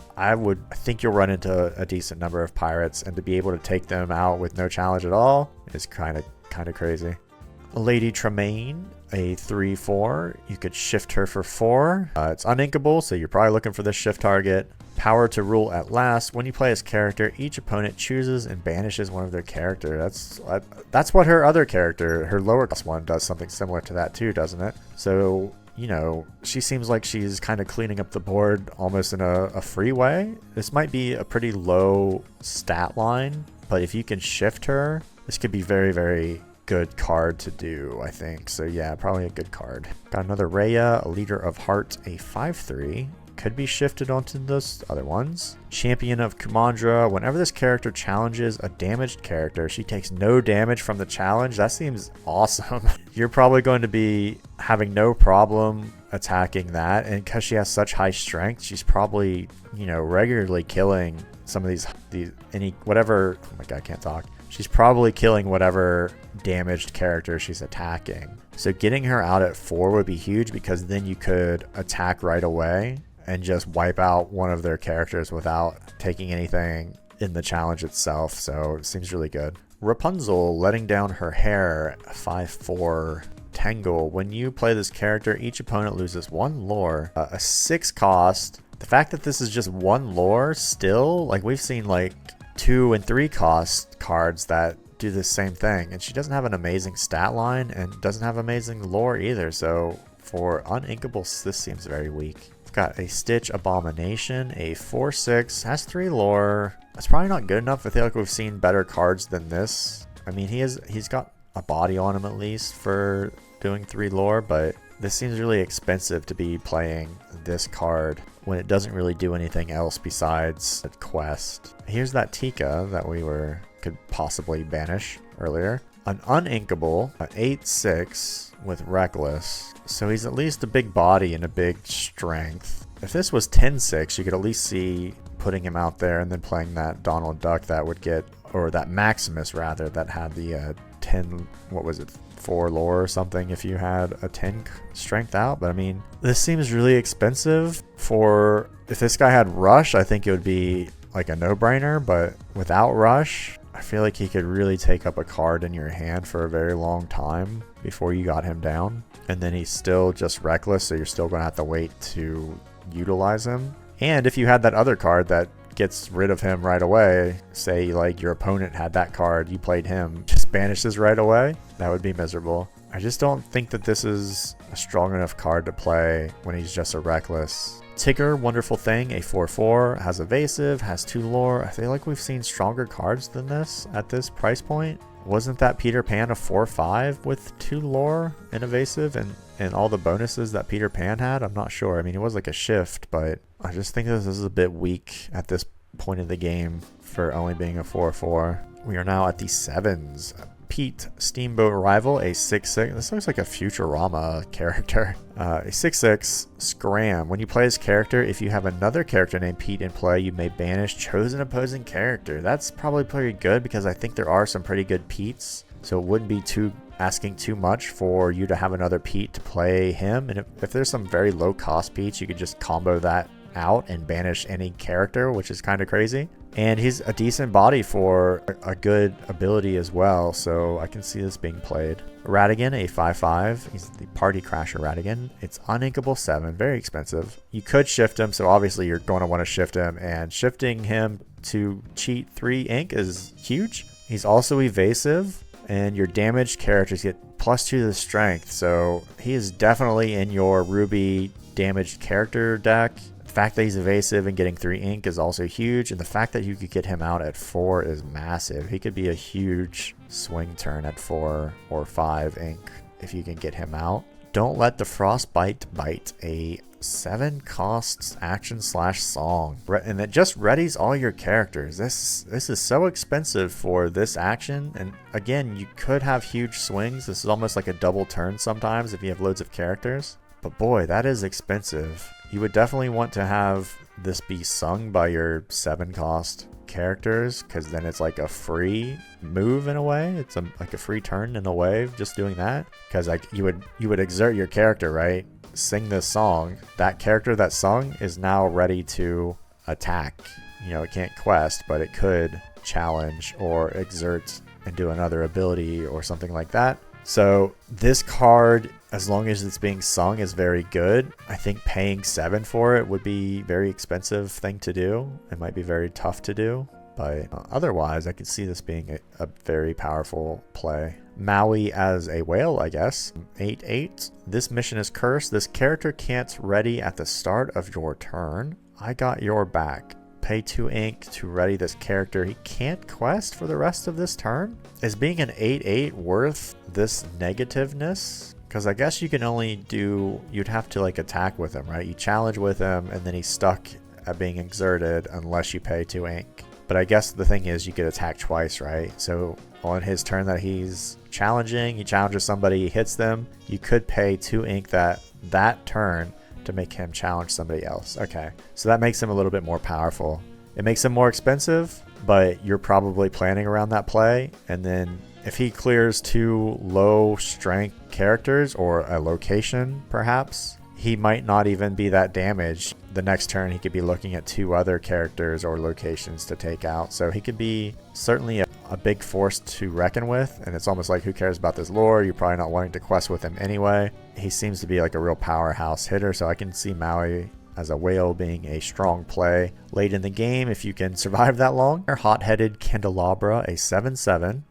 you'll run into a decent number of pirates, and to be able to take them out with no challenge at all is kind of crazy. Lady Tremaine, a 3/4. You could shift her for 4. It's uninkable, so you're probably looking for this shift target. Power to rule at last. When you play this character, each opponent chooses and banishes one of their character. That's what her other character, her lower cost one, does something similar to that too, doesn't it? So, you know, she seems like she's kind of cleaning up the board almost in a free way. This might be a pretty low stat line, but if you can shift her, this could be very, very good card to do, I think. So yeah, probably a good card. Got another Rhea, a Leader of Heart, a 5/3. Could be shifted onto those other ones. Champion of Kumandra. Whenever this character challenges a damaged character, she takes no damage from the challenge. That seems awesome. You're probably going to be having no problem attacking that, and because she has such high strength, she's probably, you know, regularly killing some of whatever. Oh my god, I can't talk. She's probably killing whatever damaged character she's attacking. So getting her out at 4 would be huge, because then you could attack right away and just wipe out one of their characters without taking anything in the challenge itself. So it seems really good. Rapunzel, letting down her hair, 5/4. Tangle. When you play this character, each opponent loses 1 lore. A 6 cost. The fact that this is just 1 lore still, like we've seen like 2 and 3 cost cards that do the same thing, and she doesn't have an amazing stat line and doesn't have amazing lore either. So for uninkables, this seems very weak. We've got a Stitch Abomination, a 4/6, has 3 lore. That's probably not good enough. I feel like we've seen better cards than this. I mean, he's got a body on him at least for doing 3 lore, but this seems really expensive to be playing this card when it doesn't really do anything else besides a quest. Here's that Tika that we could possibly banish earlier. An uninkable, an 8/6 with Reckless. So he's at least a big body and a big strength. If this was 10/6, you could at least see putting him out there and then playing that Donald Duck that would get, or that Maximus rather, that had the 10, what was it, 4 lore or something if you had a 10 strength out. But I mean, this seems really expensive for, if this guy had Rush, I think it would be like a no-brainer, but without Rush, I feel like he could really take up a card in your hand for a very long time before you got him down. And then he's still just Reckless, so you're still going to have to wait to utilize him. And if you had that other card that gets rid of him right away, say like your opponent had that card, you played him, just banishes right away, that would be miserable. I just don't think that this is a strong enough card to play when he's just a Reckless. Tigger, Wonderful Thing, a 4/4, has evasive, has 2 lore. I feel like we've seen stronger cards than this at this price point. Wasn't that Peter Pan a 4/5 with 2 lore and evasive and all the bonuses that Peter Pan had? I'm not sure. I mean, it was like a shift, but I just think this is a bit weak at this point in the game for only being a 4/4. We are now at the 7s. Pete, Steamboat Rival, a 6/6. This looks like a Futurama character. A 6/6 Scram. When you play this character, if you have another character named Pete in play, you may banish chosen opposing character. That's probably pretty good because I think there are some pretty good Petes. So it wouldn't be asking too much for you to have another Pete to play him. And if there's some very low cost Petes, you could just combo that out and banish any character, which is kind of crazy. And he's a decent body for a good ability as well, so I can see this being played. Radigan, a 5/5. He's the Party Crasher Radigan. It's uninkable 7, very expensive. You could shift him, so obviously you're going to want to shift him, and shifting him to cheat 3 ink is huge. He's also evasive, and your damaged characters get +2 to the strength, so he is definitely in your Ruby damaged character deck. The fact that he's evasive and getting 3 ink is also huge, and the fact that you could get him out at 4 is massive. He could be a huge swing turn at 4 or 5 ink if you can get him out. Don't let the Frostbite bite, a 7 costs action/song, and it just readies all your characters. This is so expensive for this action, and again, you could have huge swings. This is almost like a double turn sometimes if you have loads of characters, but boy, that is expensive. You would definitely want to have this be sung by your 7 cost characters, because then it's like a free move in a way. It's like a free turn in a way, just doing that, because like you would exert your character, right? Sing this song. That character that sung is now ready to attack. You know, it can't quest, but it could challenge or exert and do another ability or something like that. So this card, as long as it's being sung, is very good. I think paying 7 for it would be a very expensive thing to do. It might be very tough to do, but otherwise I could see this being a very powerful play. Maui as a whale, I guess. 8/8. This mission is cursed. This character can't ready at the start of your turn. I got your back. Pay 2 ink to ready this character. He can't quest for the rest of this turn. Is being an 8/8 worth this negativeness? Because I guess you can only you'd have to like attack with him, right? You challenge with him and then he's stuck at being exerted unless you pay 2 ink. But I guess the thing is you could attack twice, right? So on his turn that he's challenging, he challenges somebody, he hits them. You could pay 2 ink that turn to make him challenge somebody else. Okay, so that makes him a little bit more powerful. It makes him more expensive, but you're probably planning around that play. And then if he clears 2 low strength characters or a location, perhaps, he might not even be that damaged. The next turn he could be looking at 2 other characters or locations to take out. So he could be certainly a big force to reckon with, and it's almost like, who cares about this lore? You're probably not wanting to quest with him anyway. He seems to be like a real powerhouse hitter, so I can see Maui as a whale being a strong play late in the game if you can survive that long. Hot-headed Candelabra, a 7/7.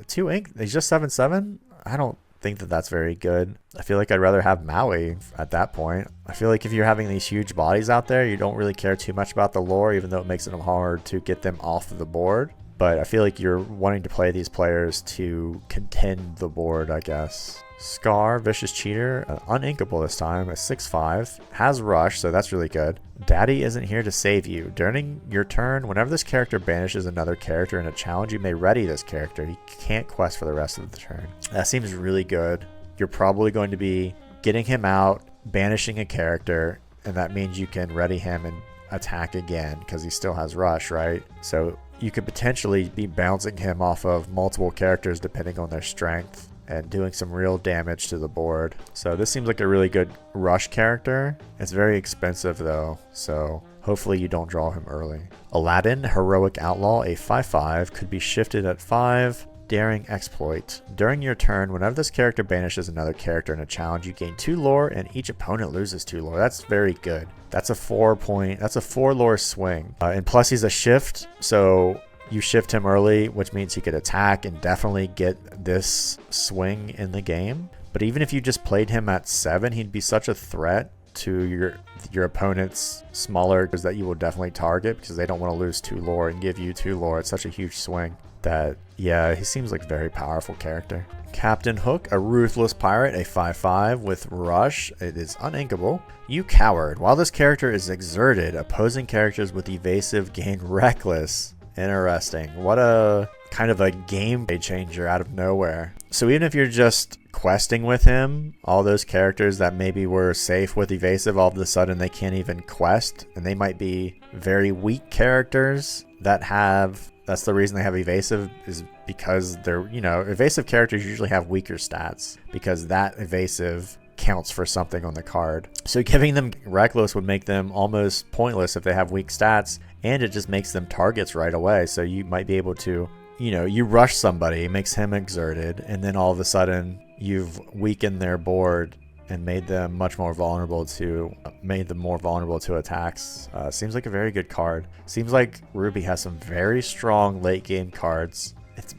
2 ink, he's just 7/7? I don't think that that's very good. I feel like I'd rather have Maui at that point. I feel like if you're having these huge bodies out there, you don't really care too much about the lore, even though it makes it hard to get them off of the board. But I feel like you're wanting to play these players to contend the board, I guess. Scar, Vicious Cheater, uninkable this time, a 6/5, has Rush, so that's really good. Daddy isn't here to save you. During your turn, whenever this character banishes another character in a challenge, you may ready this character. He can't quest for the rest of the turn. That seems really good. You're probably going to be getting him out, banishing a character, and that means you can ready him and attack again because he still has Rush, right? So you could potentially be bouncing him off of multiple characters depending on their strength and doing some real damage to the board. So this seems like a really good Rush character. It's very expensive though, so hopefully you don't draw him early. Aladdin, Heroic Outlaw, a 5/5, could be shifted at 5. Daring Exploit. During your turn, whenever this character banishes another character in a challenge, you gain 2 lore and each opponent loses 2 lore. That's very good. That's a 4 lore swing. And plus he's a shift, so you shift him early, which means he could attack and definitely get this swing in the game. But even if you just played him at 7, he'd be such a threat to your opponent's smaller that you will definitely target because they don't want to lose 2 lore and give you 2 lore. It's such a huge swing that, yeah, he seems like a very powerful character. Captain Hook, a ruthless pirate, a 5/5 with Rush. It is uninkable. You coward. While this character is exerted, opposing characters with evasive gain reckless. Interesting. What a kind of a gameplay changer out of nowhere. So even if you're just questing with him, all those characters that maybe were safe with evasive, all of a sudden they can't even quest, and they might be very weak characters that have, that's the reason they have evasive, is because they're, you know, evasive characters usually have weaker stats because that evasive counts for something on the card. So giving them reckless would make them almost pointless if they have weak stats, and it just makes them targets right away. So you might be able to, you know, you rush somebody, makes him exerted, and then all of a sudden you've weakened their board and made them much more vulnerable to attacks. Seems like a very good card. Seems like Ruby has some very strong late game cards.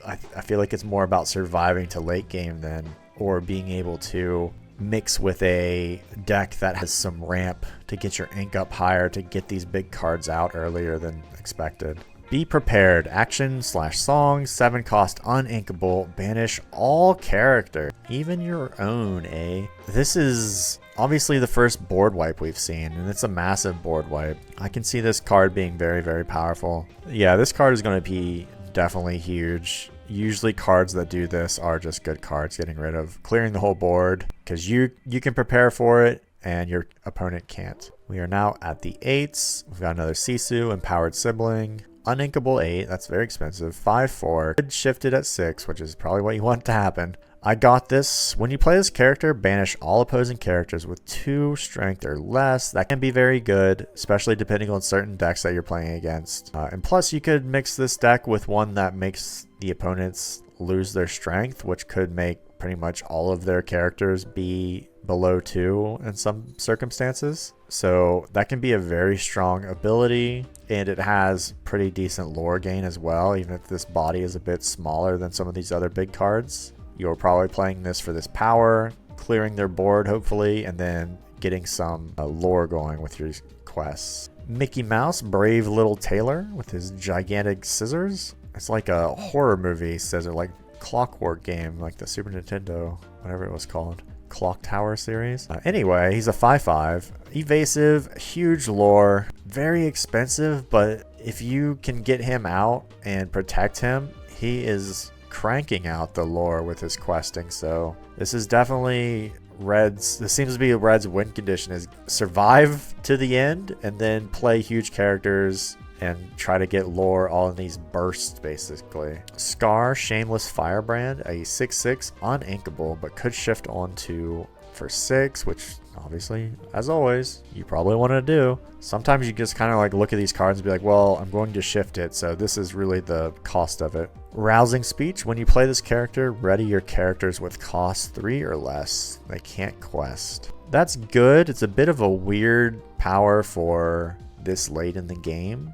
I feel like it's more about surviving to late game than, or being able to mix with a deck that has some ramp to get your ink up higher to get these big cards out earlier than expected. Be prepared. Action/song, 7 cost, uninkable, banish all characters, even your own, eh? This is obviously the first board wipe we've seen, and it's a massive board wipe. I can see this card being very, very powerful. Yeah, this card is going to be definitely huge. Usually cards that do this are just good cards, getting rid of, clearing the whole board, because you can prepare for it and your opponent can't. We are now at the 8s. We've got another Sisu, Empowered Sibling, uninkable 8, that's very expensive, 5/4, shifted at 6, which is probably what you want to happen. I got this. When you play this character, banish all opposing characters with 2 strength or less. That can be very good, especially depending on certain decks that you're playing against. And plus, you could mix this deck with one that makes the opponents lose their strength, which could make pretty much all of their characters be below 2 in some circumstances. So that can be a very strong ability, and it has pretty decent lore gain as well, even if this body is a bit smaller than some of these other big cards. You're probably playing this for this power, clearing their board hopefully, and then getting some lore going with your quests. Mickey Mouse, Brave Little Tailor with his gigantic scissors. It's like a horror movie scissor, like Clockwork game, like the Super Nintendo, whatever it was called. Clock Tower series. Anyway, he's a 5/5. Evasive, huge lore, very expensive, but if you can get him out and protect him, he is cranking out the lore with his questing. So this is definitely this seems to be Red's win condition, is survive to the end and then play huge characters and try to get lore all in these bursts, basically. Scar, Shameless Firebrand, a 6/6, uninkable, but could shift onto for 6, which obviously, as always, you probably want to do. Sometimes you just kind of like look at these cards and be like, well, I'm going to shift it, so this is really the cost of it. Rousing Speech, when you play this character, ready your characters with cost 3 or less. They can't quest. That's good. It's a bit of a weird power for this late in the game.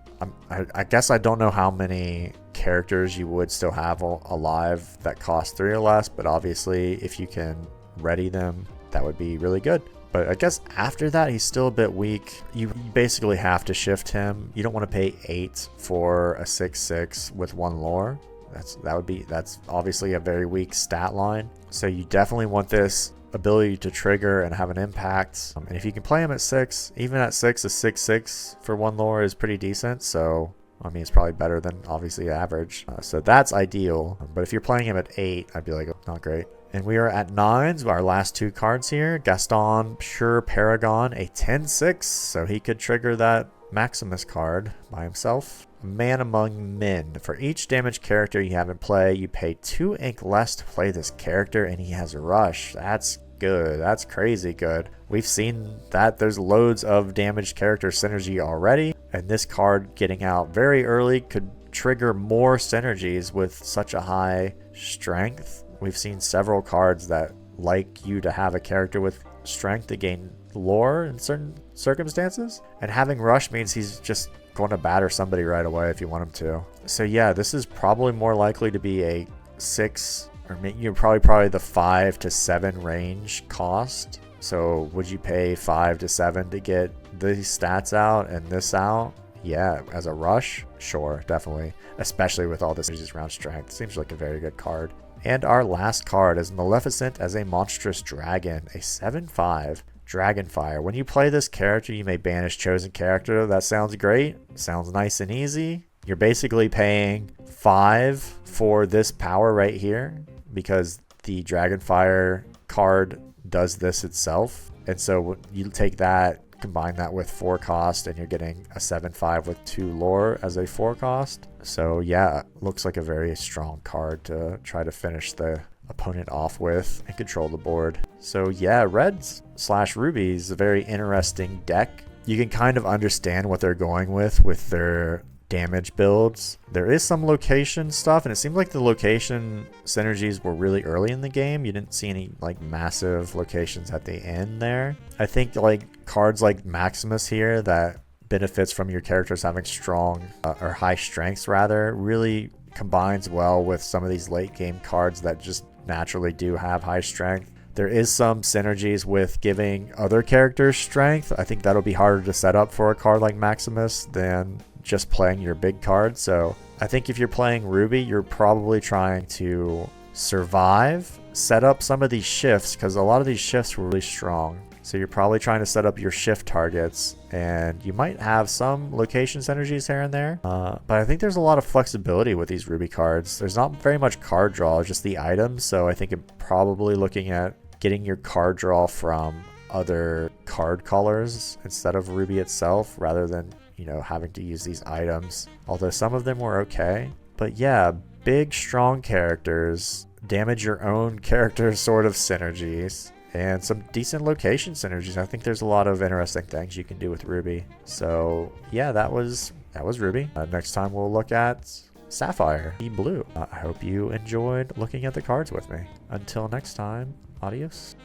I guess I don't know how many characters you would still have alive that cost 3 or less, but obviously if you can ready them, that would be really good. But I guess after that, he's still a bit weak. You basically have to shift him. You don't want to pay 8 for a 6/6 with 1 lore. That's obviously a very weak stat line. So you definitely want this ability to trigger and have an impact. And if you can play him at 6, even at 6, a 6/6 for 1 lore is pretty decent. So I mean, it's probably better than obviously average. So that's ideal. But if you're playing him at 8, I'd be like, oh, not great. And we are at 9s, our last 2 cards here. Gaston, Pure Paragon, a 10/6. So he could trigger that Maximus card by himself. Man Among Men. For each damaged character you have in play, you pay 2 ink less to play this character, and he has Rush. That's good. That's crazy good. We've seen that there's loads of damaged character synergy already, and this card getting out very early could trigger more synergies with such a high strength. We've seen several cards that like you to have a character with strength to gain lore in certain circumstances, and having Rush means he's just going to batter somebody right away if you want him to. So yeah, this is probably more likely to be a 6, or you're probably the 5 to 7 range cost. So would you pay 5 to 7 to get these stats out and this out? Yeah, as a Rush, sure, definitely. Especially with all this around strength. Seems like a very good card. And our last card is Maleficent as a Monstrous Dragon, a 7/5 Dragonfire. When you play this character, you may banish chosen character. That sounds great. Sounds nice and easy. You're basically paying 5 for this power right here because the Dragonfire card does this itself. And so you take that, combine that with 4 cost, and you're getting a 7/5 with 2 lore as a 4 cost. So yeah, looks like a very strong card to try to finish the opponent off with and control the board. So yeah, Reds/Ruby is a very interesting deck. You can kind of understand what they're going with their damage builds. There is some location stuff, and it seemed like the location synergies were really early in the game. You didn't see any like massive locations at the end there. I think like cards like Maximus here that benefits from your characters having strong or high strengths rather really combines well with some of these late game cards that just naturally do have high strength. There is some synergies with giving other characters strength. I think that'll be harder to set up for a card like Maximus than just playing your big card. So I think if you're playing Ruby, you're probably trying to survive, set up some of these shifts, because a lot of these shifts were really strong. So you're probably trying to set up your shift targets, and you might have some location synergies here and there. But I think there's a lot of flexibility with these Ruby cards. There's not very much card draw, just the items. So I think I'm probably looking at getting your card draw from other card colors instead of Ruby itself, rather than, you know, having to use these items. Although some of them were okay. But yeah, big, strong characters, damage your own character sort of synergies, and some decent location synergies. I think there's a lot of interesting things you can do with Ruby. So yeah, that was Ruby. Next time we'll look at Sapphire, the blue. I hope you enjoyed looking at the cards with me. Until next time, adios.